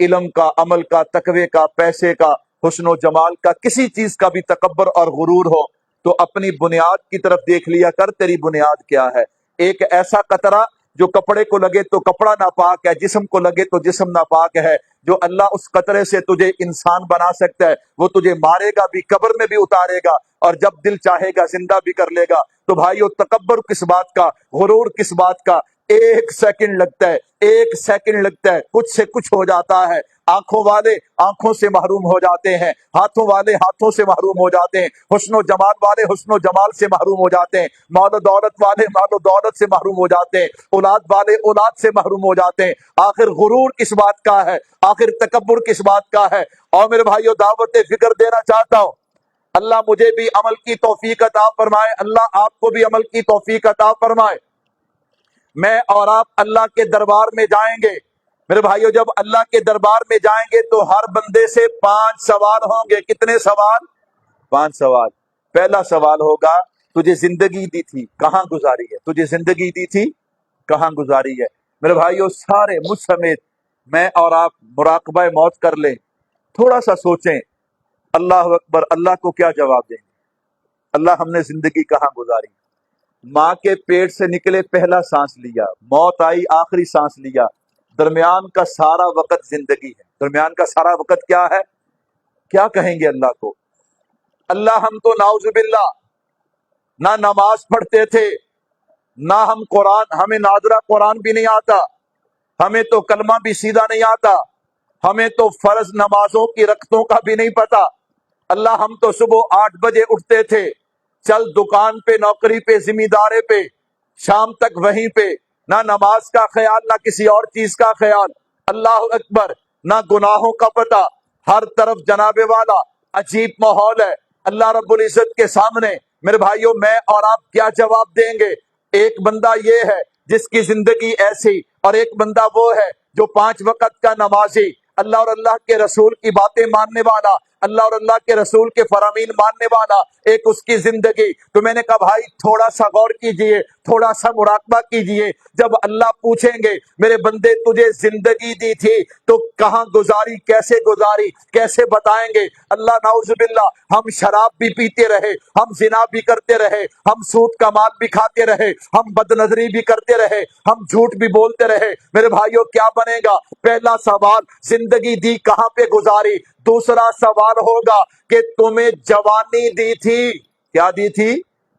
علم کا، عمل کا، تقوی کا، پیسے کا، حسن و جمال کا، کسی چیز کا بھی تکبر اور غرور ہو تو اپنی بنیاد کی طرف دیکھ لیا کر، تیری بنیاد کیا ہے۔ ایک ایسا قطرہ جو کپڑے کو لگے تو کپڑا ناپاک ہے، جسم کو لگے تو جسم ناپاک ہے، جو اللہ اس قطرے سے تجھے انسان بنا سکتا ہے وہ تجھے مارے گا بھی، قبر میں بھی اتارے گا، اور جب دل چاہے گا زندہ بھی کر لے گا۔ تو بھائیو تکبر کس بات کا، غرور کس بات کا؟ 1 سیکنڈ لگتا ہے، 1 سیکنڈ لگتا ہے، کچھ سے کچھ ہو جاتا ہے۔ آنکھوں والے آنکھوں سے محروم ہو جاتے ہیں، ہاتھوں والے ہاتھوں سے محروم ہو جاتے ہیں، حسن و جمال والے حسن و جمال سے محروم ہو جاتے ہیں، مال و دولت والے مال و دولت سے محروم ہو جاتے ہیں، اولاد والے اولاد سے محروم ہو جاتے ہیں۔ آخر غرور کس بات کا ہے؟ آخر تکبر کس بات کا ہے؟ اور میرے بھائیو دعوت فکر دینا چاہتا ہوں، اللہ مجھے بھی عمل کی توفیق عطا فرمائے، اللہ آپ کو بھی عمل کی توفیق عطا فرمائے۔ میں اور آپ اللہ کے دربار میں جائیں گے میرے بھائیو، جب اللہ کے دربار میں جائیں گے تو ہر بندے سے 5 سوال ہوں گے۔ کتنے سوال؟ 5 سوال۔ پہلا سوال ہوگا تجھے زندگی دی تھی کہاں گزاری ہے؟ تجھے زندگی دی تھی کہاں گزاری ہے؟ میرے بھائیو سارے مجھ سمیت میں اور آپ مراقبہ موت کر لیں، تھوڑا سا سوچیں، اللہ اکبر، اللہ کو کیا جواب دیں گے؟ اللہ ہم نے زندگی کہاں گزاری؟ ماں کے پیٹ سے نکلے پہلا سانس لیا، موت آئی آخری سانس لیا، درمیان کا سارا وقت زندگی ہے، درمیان کا سارا وقت کیا ہے؟ کیا کہیں گے اللہ کو؟ اللہ ہم تو نعوذ باللہ نہ نماز پڑھتے تھے، نہ ہم قرآن، ہمیں نادرہ قرآن بھی نہیں آتا، ہمیں تو کلمہ بھی سیدھا نہیں آتا، ہمیں تو فرض نمازوں کی رکعتوں کا بھی نہیں پتا۔ اللہ ہم تو صبح 8 بجے اٹھتے تھے، چل دکان پہ، نوکری پہ، ذمہ دارے پہ، شام تک وہیں پہ، نہ نماز کا خیال نہ کسی اور چیز کا خیال۔ اللہ اکبر، نہ گناہوں کا پتہ، ہر طرف جناب والا عجیب ماحول ہے۔ اللہ رب العزت کے سامنے میرے بھائیوں میں اور آپ کیا جواب دیں گے؟ ایک بندہ یہ ہے جس کی زندگی ایسی، اور ایک بندہ وہ ہے جو 5 وقت کا نمازی، اللہ اور اللہ کے رسول کی باتیں ماننے والا، اللہ اور اللہ کے رسول کے فرامین ماننے والا، ایک اس کی زندگی۔ تو میں نے کہا بھائی تھوڑا سا غور کیجئے، تھوڑا سا مراقبہ کیجئے، جب اللہ پوچھیں گے میرے بندے تجھے زندگی دی تھی تو کہاں گزاری، کیسے بتائیں گے؟ اللہ نعوذ باللہ ہم شراب بھی پیتے رہے، ہم زنا بھی کرتے رہے، ہم سود کا مال بھی کھاتے رہے، ہم بد نظری بھی کرتے رہے، ہم جھوٹ بھی بولتے رہے، میرے بھائیوں کیا بنے گا؟ پہلا سوال زندگی دی کہاں پہ گزاری، دوسرا سوال ہوگا کہ تمہیں جوانی دی تھی، کیا دی تھی؟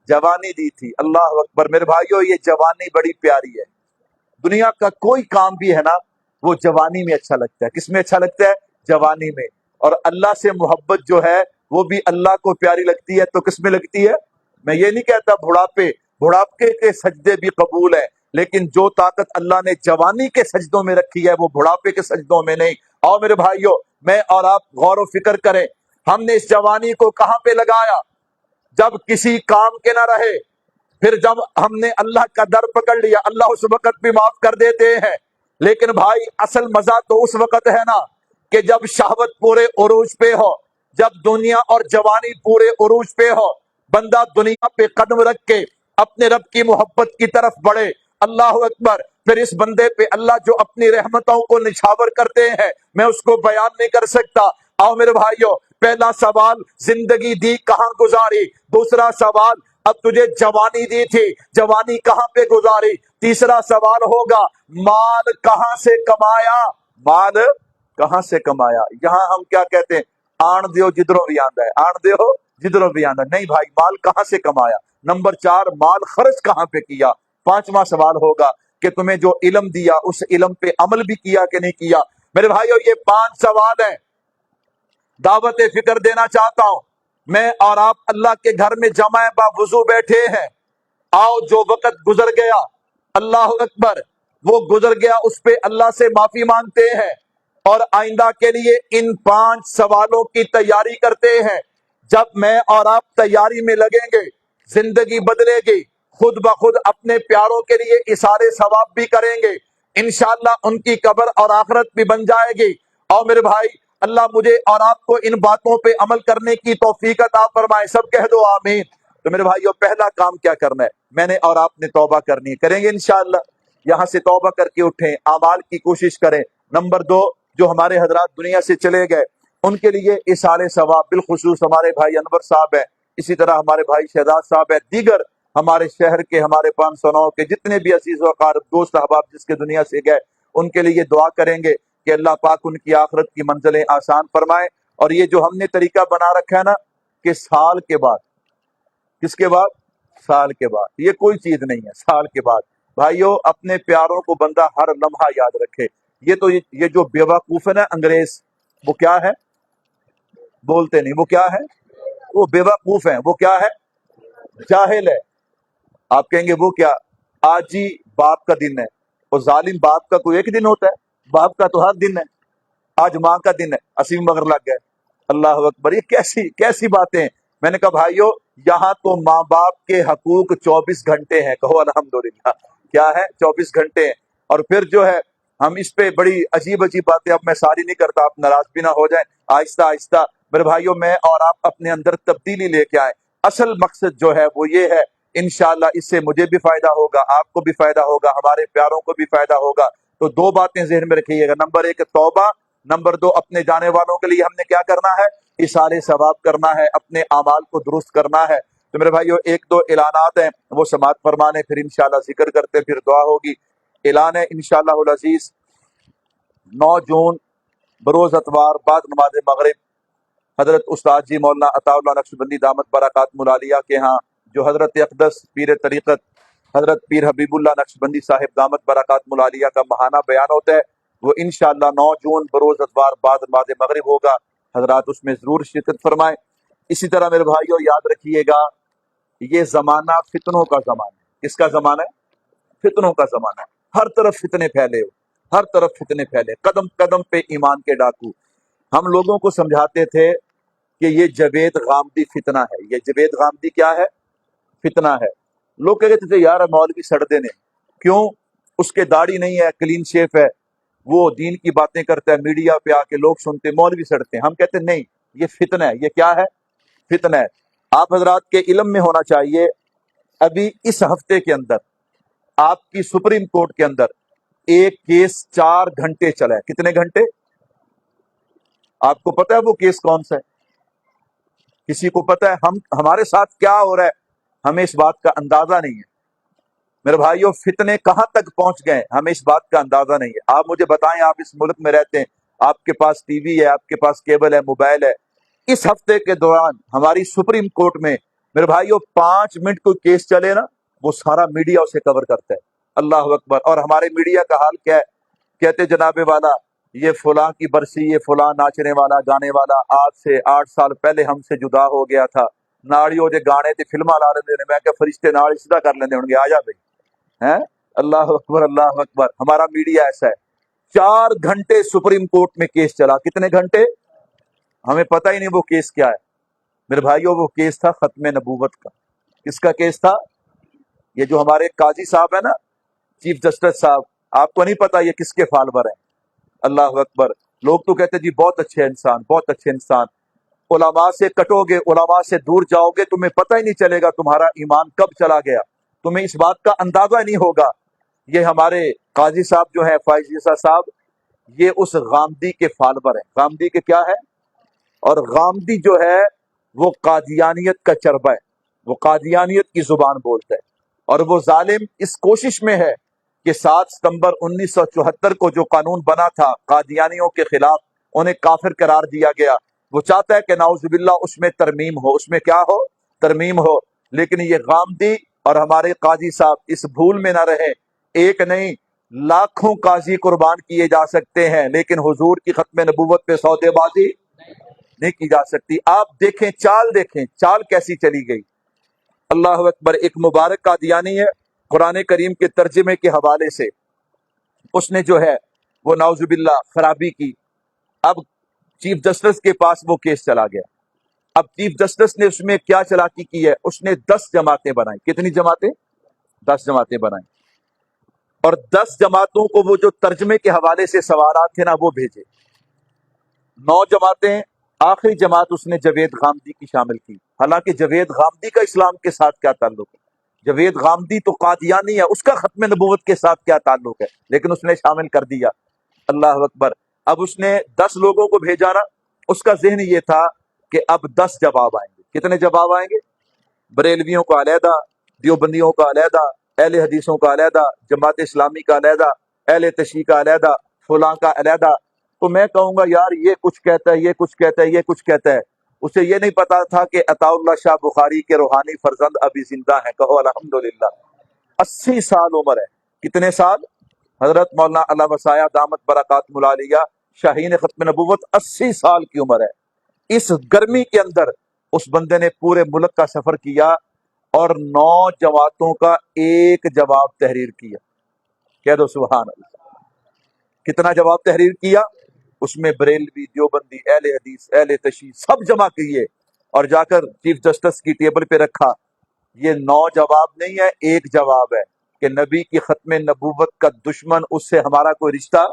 جوانی دی تھی۔ اللہ اکبر، میرے بھائیوں یہ جوانی بڑی پیاری ہے، دنیا کا کوئی کام بھی ہے نا وہ جوانی میں اچھا لگتا ہے۔ کس میں اچھا لگتا ہے؟ جوانی میں۔ اور اللہ سے محبت جو ہے وہ بھی اللہ کو پیاری لگتی ہے تو کس میں لگتی ہے؟ میں یہ نہیں کہتا بڑھاپے کے سجدے بھی قبول ہیں، لیکن جو طاقت اللہ نے جوانی کے سجدوں میں رکھی ہے وہ بڑھاپے کے سجدوں میں نہیں۔ اور میرے بھائیوں میں اور آپ غور و فکر کریں، ہم نے اس جوانی کو کہاں پہ لگایا؟ جب کسی کام کے نہ رہے، پھر جب ہم نے اللہ کا در پکڑ لیا اللہ اس وقت بھی معاف کر دیتے ہیں. لیکن بھائی اصل مزہ تو اس وقت ہے نا کہ جب شہوت پورے عروج پہ ہو، جب دنیا اور جوانی پورے عروج پہ ہو، بندہ دنیا پہ قدم رکھ کے اپنے رب کی محبت کی طرف بڑھے. اللہ اکبر. پھر اس بندے پہ اللہ جو اپنی رحمتوں کو نچھاور کرتے ہیں میں اس کو بیان نہیں کر سکتا. آؤ میرے بھائیو، پہلا سوال زندگی دی کہاں گزاری، دوسرا سوال اب تجھے جوانی دی تھی جوانی کہاں پہ گزاری، تیسرا سوال ہوگا مال کہاں سے کمایا، مال کہاں سے کمایا. یہاں ہم کیا کہتے ہیں، آن دیو جدروں بھی آندا ہے، آن دیو جدروں بھی آندا ہے. نہیں بھائی، مال کہاں سے کمایا. نمبر 4 مال خرچ کہاں پہ کیا. پانچواں سوال ہوگا کہ تمہیں جو علم دیا اس علم پہ عمل بھی کیا کہ نہیں کیا. میرے بھائیو یہ 5 سوال ہیں. دعوت فکر دینا چاہتا ہوں میں اور آپ اللہ کے گھر میں جمع باوضو بیٹھے ہیں. آؤ جو وقت گزر گیا اللہ اکبر وہ گزر گیا اس پہ اللہ سے معافی مانگتے ہیں اور آئندہ کے لیے ان 5 سوالوں کی تیاری کرتے ہیں. جب میں اور آپ تیاری میں لگیں گے زندگی بدلے گی، خود بخود اپنے پیاروں کے لیے اثارے ثواب بھی کریں گے، انشاءاللہ ان کی قبر اور آخرت بھی بن جائے گی. اور میرے بھائی اللہ مجھے اور آپ کو ان باتوں پہ عمل کرنے کی توفیق عطا فرمائے. سب کہہ دو آمین. تو میرے بھائیو پہلا کام کیا کرنا ہے، میں نے اور آپ نے توبہ کرنی ہے، کریں گے انشاءاللہ. یہاں سے توبہ کر کے اٹھیں، اعمال کی کوشش کریں. نمبر 2 جو ہمارے حضرات دنیا سے چلے گئے ان کے لیے اثارے ثواب، بالخصوص ہمارے بھائی انور صاحب ہیں، اسی طرح ہمارے بھائی شہزاد صاحب ہیں، دیگر ہمارے شہر کے ہمارے 509 کے جتنے بھی عزیز و اقارب دوست احباب جس کے دنیا سے گئے ان کے لیے دعا کریں گے کہ اللہ پاک ان کی آخرت کی منزلیں آسان فرمائے. اور یہ جو ہم نے طریقہ بنا رکھا ہے نا کہ سال کے بعد، کس کے بعد، سال کے بعد، یہ کوئی چیز نہیں ہے. سال کے بعد بھائیو اپنے پیاروں کو بندہ ہر لمحہ یاد رکھے. یہ تو یہ جو بیوقوف ہے نا انگریز، وہ کیا ہے، بولتے نہیں، وہ کیا ہے، وہ بیوقوف ہیں. وہ کیا ہے، جاہل ہے. آپ کہیں گے وہ کیا، آج ہی باپ کا دن ہے. اور ظالم باپ کا کوئی ایک دن ہوتا ہے، باپ کا تو ہر دن ہے. آج ماں کا دن ہے، اسیم مگر لگ گئے. اللہ اکبر. یہ کیسی باتیں. میں نے کہا بھائیو یہاں تو ماں باپ کے حقوق 24 گھنٹے ہیں. کہو الحمدللہ. کیا ہے، 24 گھنٹے ہیں. اور پھر جو ہے ہم اس پہ بڑی عجیب باتیں، اب میں ساری نہیں کرتا، آپ ناراض بھی نہ ہو جائیں. آہستہ آہستہ میرے بھائیو میں اور آپ اپنے اندر تبدیلی لے کے آئیں. اصل مقصد جو ہے وہ یہ ہے، انشاءاللہ اس سے مجھے بھی فائدہ ہوگا، آپ کو بھی فائدہ ہوگا، ہمارے پیاروں کو بھی فائدہ ہوگا. تو 2 باتیں ذہن میں رکھیے گا. نمبر 1 توبہ، نمبر 2 اپنے جانے والوں کے لیے ہم نے کیا کرنا ہے، اثارے ثواب کرنا ہے، اپنے اعمال کو درست کرنا ہے. تو میرے بھائیو 1-2 اعلانات ہیں وہ سماعت فرمانے، پھر انشاءاللہ ذکر کرتے، پھر دعا ہوگی. اعلان ہے انشاءاللہ العزیز 9 جون بروز اتوار بعد نماز مغرب حضرت استاد جی مولانا عطا اللہ نقشبندی دامت برکات ملالیہ کے ہاں جو حضرت اقدس پیر طریقت حضرت پیر حبیب اللہ نقشبندی صاحب دامت برکات ملالیہ کا ماہانہ بیان ہوتا ہے، وہ انشاءاللہ 9 جون بروز اتوار بعد نماز مغرب ہوگا. حضرات اس میں ضرور شرکت فرمائیں. اسی طرح میرے بھائیو یاد رکھیے گا یہ زمانہ فتنوں کا زمانہ ہے. کس کا زمانہ ہے، فتنوں کا زمانہ ہے. ہر طرف فتنے پھیلے ہو، ہر طرف فتنے پھیلے، قدم قدم پہ ایمان کے ڈاکو. ہم لوگوں کو سمجھاتے تھے کہ یہ جوید غامدی فتنہ ہے. یہ جوید غامدی کیا ہے، فتنہ ہے. لوگ کہتے تھے یار مولوی سڑتے نے، کیوں، اس کے داڑھی نہیں ہے، کلین شیف ہے، وہ دین کی باتیں کرتا ہے، میڈیا پہ آ کے لوگ سنتے مولوی سڑتے ہیں. ہم کہتے ہیں نہیں، یہ فتنہ ہے. یہ کیا ہے، فتنہ ہے. آپ حضرات کے علم میں ہونا چاہیے ابھی اس ہفتے کے اندر آپ کی سپریم کورٹ کے اندر ایک کیس 4 گھنٹے چلا ہے. کتنے گھنٹے، آپ کو پتا ہے وہ کیس کون سا ہے، کسی کو پتا ہے، ہمارے ساتھ کیا ہو رہا ہے ہمیں اس بات کا اندازہ نہیں ہے. میرے بھائیوں فتنے کہاں تک پہنچ گئے ہمیں اس بات کا اندازہ نہیں ہے. آپ مجھے بتائیں، آپ اس ملک میں رہتے ہیں، آپ کے پاس ٹی وی ہے، آپ کے پاس کیبل ہے، موبائل ہے. اس ہفتے کے دوران ہماری سپریم کورٹ میں میرے بھائیوں 5 منٹ کوئی کیس چلے نا وہ سارا میڈیا اسے کور کرتا ہے. اللہ اکبر. اور ہمارے میڈیا کا حال کیا ہے، کہتے جناب والا یہ فلاں کی برسی، یہ فلاں ناچنے والا گانے والا آج سے 8 سال پہلے ہم سے جدا ہو گیا تھا، ناڑیوں دے گانے تے فلما لا رہے نے. میں کہ فرشتے ناڑی سیدھا کر لیندے ہوں گے، آ جا بھائی ہیں. اللہ اکبر، اللہ اکبر. ہمارا میڈیا ایسا ہے. 4 گھنٹے سپریم کورٹ میں کیس چلا. کتنے گھنٹے، ہمیں پتہ ہی نہیں وہ کیس کیا ہے. میرے بھائیوں وہ کیس تھا ختم نبوت کا. کس کا کیس تھا، یہ جو ہمارے قاضی صاحب ہے نا، چیف جسٹس صاحب، آپ کو نہیں پتا یہ کس کے فالوور ہیں؟ اللہ اکبر. لوگ تو کہتے جی بہت اچھے انسان، بہت اچھے انسان. علماء سے کٹو گے، علماء سے دور جاؤ گے، تمہیں پتہ ہی نہیں چلے گا تمہارا ایمان کب چلا گیا، تمہیں اس بات کا اندازہ نہیں ہوگا. یہ ہمارے قاضی صاحب جو ہیں، فائز عیسیٰ صاحب، یہ اس غامدی کے فالوور ہیں. غامدی کے کیا ہے؟ اور غامدی جو ہے وہ قادیانیت کا چربہ ہے، وہ قادیانیت کی زبان بولتا ہے. اور وہ ظالم اس کوشش میں ہے کہ 7 ستمبر 1974 کو جو قانون بنا تھا قادیانیوں کے خلاف، انہیں کافر قرار دیا گیا. وہ چاہتا ہے کہ نعوذ باللہ اس میں ترمیم ہو، اس میں کیا ہو؟ ترمیم ہو. لیکن یہ غامدی اور ہمارے قاضی صاحب اس بھول میں نہ رہے، ایک نہیں لاکھوں قاضی قربان کیے جا سکتے ہیں، لیکن حضور کی ختم نبوت پہ سودے بازی نہیں کی جا سکتی. آپ دیکھیں، چال کیسی چلی گئی. اللہ اکبر. ایک مبارک قادیانی ہے، قرآن کریم کے ترجمے کے حوالے سے اس نے جو ہے وہ نعوذ باللہ خرابی کی. اب چیف جسٹس کے پاس وہ کیس چلا گیا. اب چیف جسٹس نے اس میں کیا چلاکی کی ہے؟ اس نے 10 جماعتیں بنائی. کتنی جماعتیں؟ 10 جماعتیں بنائیں. اور 10 جماعتوں کو وہ جو ترجمے کے حوالے سے سوالات تھے نا وہ بھیجے. 9 جماعتیں. آخری جماعت اس نے جاوید غامدی کی شامل کی. حالانکہ جاوید غامدی کا اسلام کے ساتھ کیا تعلق ہے؟ جاوید غامدی تو قادیانی ہے، اس کا ختم نبوت کے ساتھ کیا تعلق ہے؟ لیکن اس نے شامل کر دیا. اللہ اکبر. اب اس نے 10 لوگوں کو بھیجا نا، اس کا ذہن یہ تھا کہ اب 10 جواب آئیں گے. کتنے جواب آئیں گے؟ بریلویوں کا علیحدہ، دیوبندیوں کا علیحدہ، اہل حدیثوں کا علیحدہ، جماعت اسلامی کا علیحدہ، اہل تشیع کا علیحدہ، فلاں کا علیحدہ. تو میں کہوں گا یار یہ کچھ کہتا ہے، یہ کچھ کہتا ہے، یہ کچھ کہتا ہے. اسے یہ نہیں پتا تھا کہ عطا اللہ شاہ بخاری کے روحانی فرزند ابھی زندہ ہیں. کہو الحمدللہ. 80 سال عمر ہے. کتنے سال؟ حضرت مولانا علامہ وسایہ دامت برکات ملالیہ شاہین ختم نبوت 80 سال کی عمر ہے. اس گرمی کے اندر اس بندے نے پورے ملک کا سفر کیا اور 9 جماعتوں کا ایک جواب تحریر کیا. کہہ دو سبحان اللہ. کتنا جواب تحریر کیا؟ اس میں بریلوی، دیوبندی، اہل حدیث، اہل تشیع سب جمع کیے اور جا کر چیف جسٹس کی ٹیبل پہ رکھا. یہ 9 جواب نہیں ہے، ایک جواب ہے کہ نبی کی ختم نبوت کا دشمن، اس سے ہمارا کوئی رشتہ.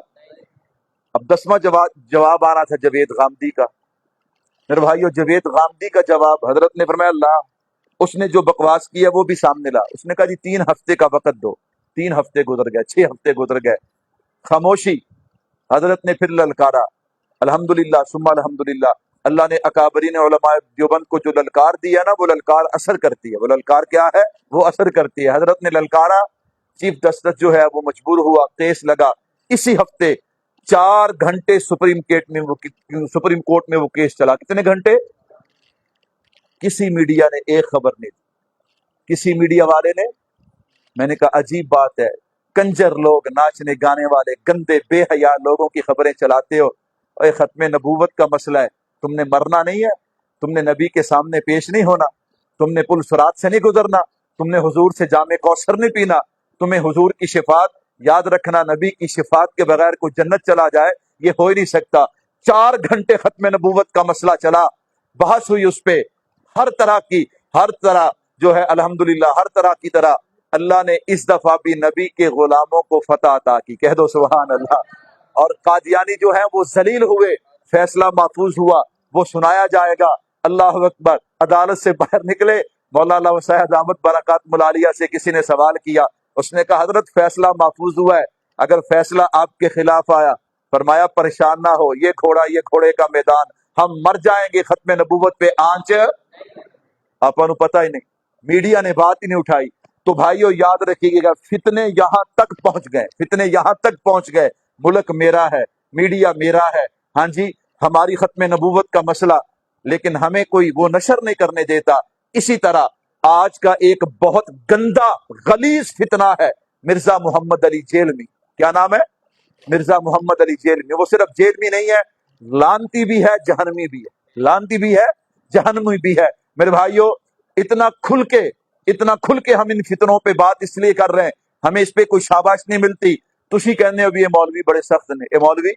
اب 10واں جواب آنا تھا جاوید غامدی کا. میرے بھائیو جاوید غامدی کا جواب حضرت نے فرمایا اللہ، اس نے جو بکواس کی ہے وہ بھی سامنے لا. اس نے کہا جی 3 ہفتے کا وقت دو. 3 ہفتے گزر گئے، 6 ہفتے گزر گئے، خاموشی. حضرت نے پھر للکارا. الحمدللہ ثم الحمدللہ. اللہ نے اکابرین علماء دیوبند کو جو للکار دیا نا، وہ للکار اثر کرتی ہے. وہ للکار کیا ہے؟ وہ اثر کرتی ہے. حضرت نے للکارا، چیف جسٹس جو ہے وہ مجبور ہوا، کیس لگا. اسی ہفتے 4 گھنٹے سپریم کورٹ میں وہ کیس چلا. کتنے گھنٹے؟ کسی میڈیا نے ایک خبر نہیں دی. کسی میڈیا والے نے. میں نے کہا عجیب بات ہے، کنجر لوگ، ناچنے گانے والے، گندے بے حیا لوگوں کی خبریں چلاتے ہو. اے ختم نبوت کا مسئلہ ہے، تم نے مرنا نہیں ہے، تم نے نبی کے سامنے پیش نہیں ہونا، تم نے پل صراط سے نہیں گزرنا، تم نے حضور سے جام کوثر نہیں پینا، تمہیں حضور کی شفاعت. یاد رکھنا نبی کی شفاعت کے بغیر کوئی جنت چلا جائے یہ ہو ہی نہیں سکتا. 4 گھنٹے ختم نبوت کا مسئلہ چلا، بحث ہوئی اس پہ، ہر طرح جو ہے الحمدللہ ہر طرح کی طرح. اللہ نے اس دفعہ بھی نبی کے غلاموں کو فتح عطا کی. کہہ دو سبحان اللہ. اور قادیانی جو ہیں وہ ذلیل ہوئے، فیصلہ محفوظ ہوا، وہ سنایا جائے گا. اللہ اکبر. عدالت سے باہر نکلے. مولانا وسایہ دامت برکات ملالیہ سے کسی نے سوال کیا. اس نے کہا حضرت فیصلہ محفوظ ہوا ہے، اگر فیصلہ آپ کے خلاف آیا، فرمایا پریشان نہ ہو، یہ گھوڑے کا میدان، ہم مر جائیں گے، ختم نبوت پہ آنچ آپ کو پتہ ہی نہیں. میڈیا نے بات ہی نہیں اٹھائی. تو بھائیو یاد رکھیے گا، فتنے یہاں تک پہنچ گئے. ملک میرا ہے، میڈیا میرا ہے، ہاں جی، ہماری ختم نبوت کا مسئلہ، لیکن ہمیں کوئی وہ نشر نہیں کرنے دیتا. اسی طرح آج کا ایک بہت گندا غلیظ فتنہ ہے مرزا محمد علی جیلمی. کیا نام ہے؟ مرزا محمد علی جیلمی. وہ صرف جیلمی نہیں ہے، لانتی بھی ہے، جہنمی بھی ہے. لانتی بھی ہے، جہنمی بھی ہے. میرے بھائیو اتنا کھل کے ہم ان فتنوں پہ بات اس لیے کر رہے ہیں، ہمیں اس پہ کوئی شاباش نہیں ملتی. تھی کہنے ابھی یہ مولوی بڑے سخت نے. اے مولوی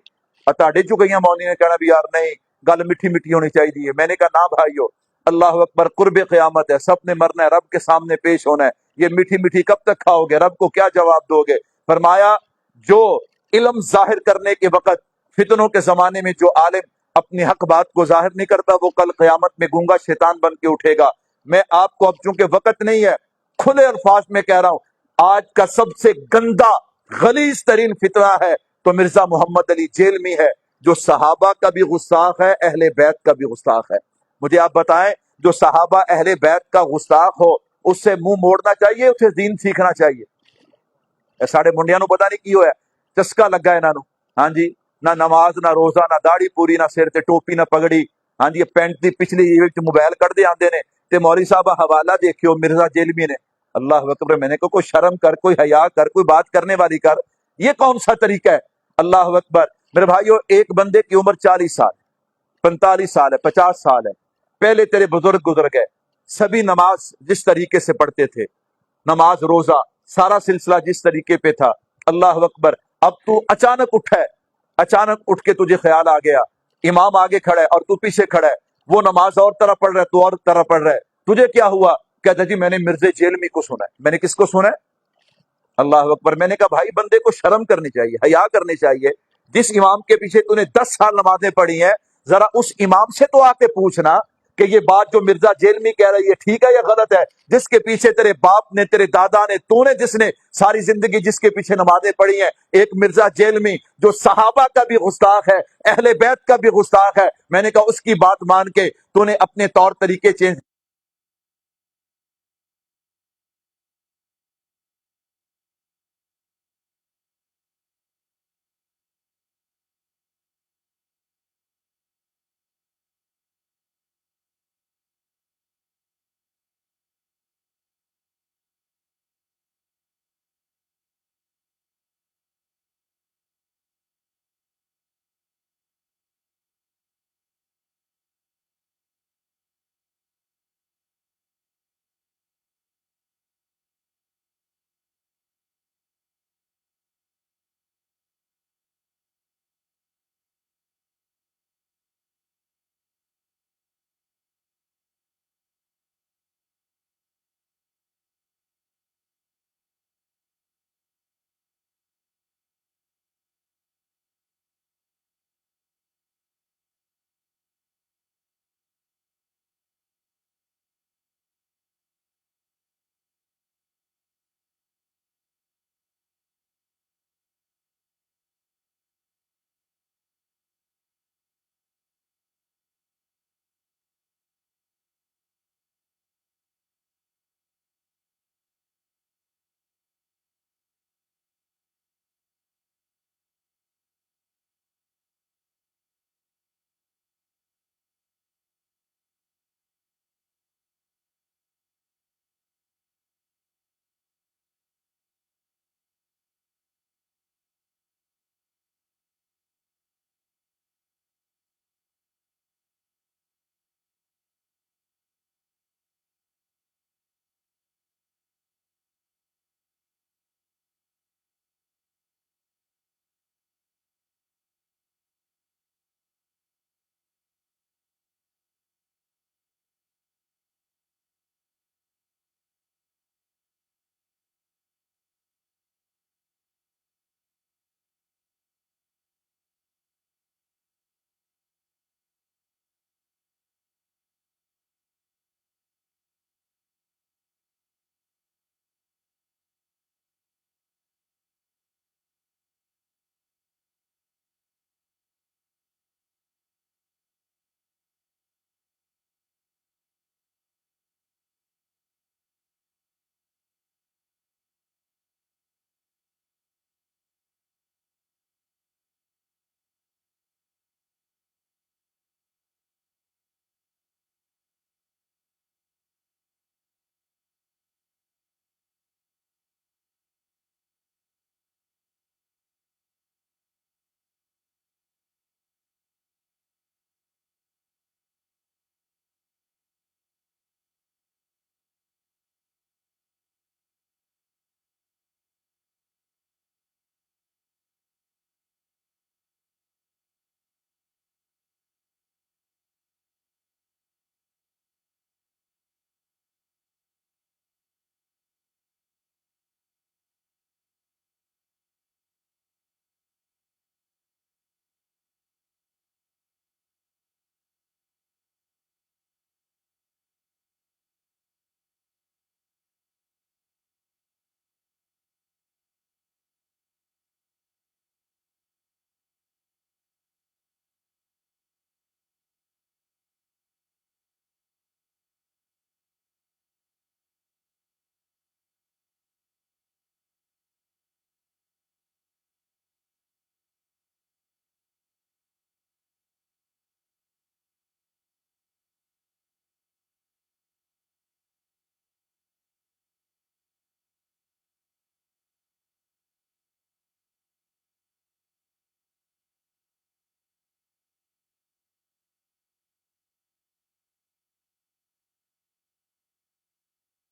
اٹاڈے چکے ہیں مولوی نے کہنا بھی یار نہیں، گل میٹھی میٹھی ہونی چاہیے. میں نے کہا نہ بھائیو، اللہ اکبر، قرب قیامت ہے، سب نے مرنا ہے، رب کے سامنے پیش ہونا ہے. یہ میٹھی میٹھی کب تک کھاؤ گے؟ رب کو کیا جواب دو گے؟ فرمایا جو علم ظاہر کرنے کے وقت فتنوں کے زمانے میں جو عالم اپنی حق بات کو ظاہر نہیں کرتا وہ کل قیامت میں گونگا شیطان بن کے اٹھے گا۔ میں آپ کو اب چونکہ وقت نہیں ہے کھلے الفاظ میں کہہ رہا ہوں، آج کا سب سے گندا غلیظ ترین فتنہ ہے تو مرزا محمد علی جیل میں ہے، جو صحابہ کا بھی گستاخ ہے، اہل بیت کا بھی گستاخ ہے۔ مجھے آپ بتائیں، جو صحابہ اہل بیت کا گستاخ ہو اس سے منہ موڑنا چاہیے، اسے دین سیکھنا چاہیے؟ ساڑھے منڈیاں نو پتہ نہیں کی ہوا ہے، چسکا لگا ہے انہاں نو، ہاں جی، نہ نماز نہ روزہ نہ داڑھی پوری نہ سر تے ٹوپی نہ پگڑی، ہاں جی، پینٹ دی پچھلی موبائل کٹ دے آندے نے تے مولوی صاحب حوالہ دیکھیو مرزا جیلمی نے۔ اللہ اکبر، میں نے کہا کوئی شرم کر، کوئی حیا کر، کوئی بات کرنے والی کر، یہ کون سا طریقہ ہے؟ اللہ اکبر میرے بھائیو، ایک بندے کی عمر 40 سال 45 سال ہے 50 سال ہے، پہلے تیرے بزرگ گزر گئے، سبھی نماز جس طریقے سے پڑھتے تھے، نماز روزہ سارا سلسلہ جس طریقے پہ تھا، اللہ اکبر، اب تو اچانک اٹھا ہے، اچانک اٹھ کے تجھے خیال آ گیا امام آگے کھڑا ہے اور تو پیچھے کھڑا ہے، وہ نماز اور طرح پڑھ رہا ہے تو اور طرح پڑھ رہا ہے، تجھے کیا ہوا؟ کہتا جی میں نے مرزا جیلمی کو سنا ہے۔ میں نے کس کو سنا ہے؟ اللہ اکبر۔ میں نے کہا بھائی بندے کو شرم کرنی چاہیے، حیا کرنی چاہیے۔ جس امام کے پیچھے تو نے 10 سال نمازیں پڑھی ہیں، ذرا اس امام سے تو آ کے پوچھنا کہ یہ بات جو مرزا جیلمی کہہ رہی ہے ٹھیک ہے یا غلط ہے؟ جس کے پیچھے تیرے باپ نے، تیرے دادا نے، تو نے جس نے ساری زندگی جس کے پیچھے نمازیں پڑھی ہیں، ایک مرزا جیلمی جو صحابہ کا بھی گستاخ ہے، اہل بیت کا بھی گستاخ ہے، میں نے کہا اس کی بات مان کے تو نے اپنے طور طریقے چینج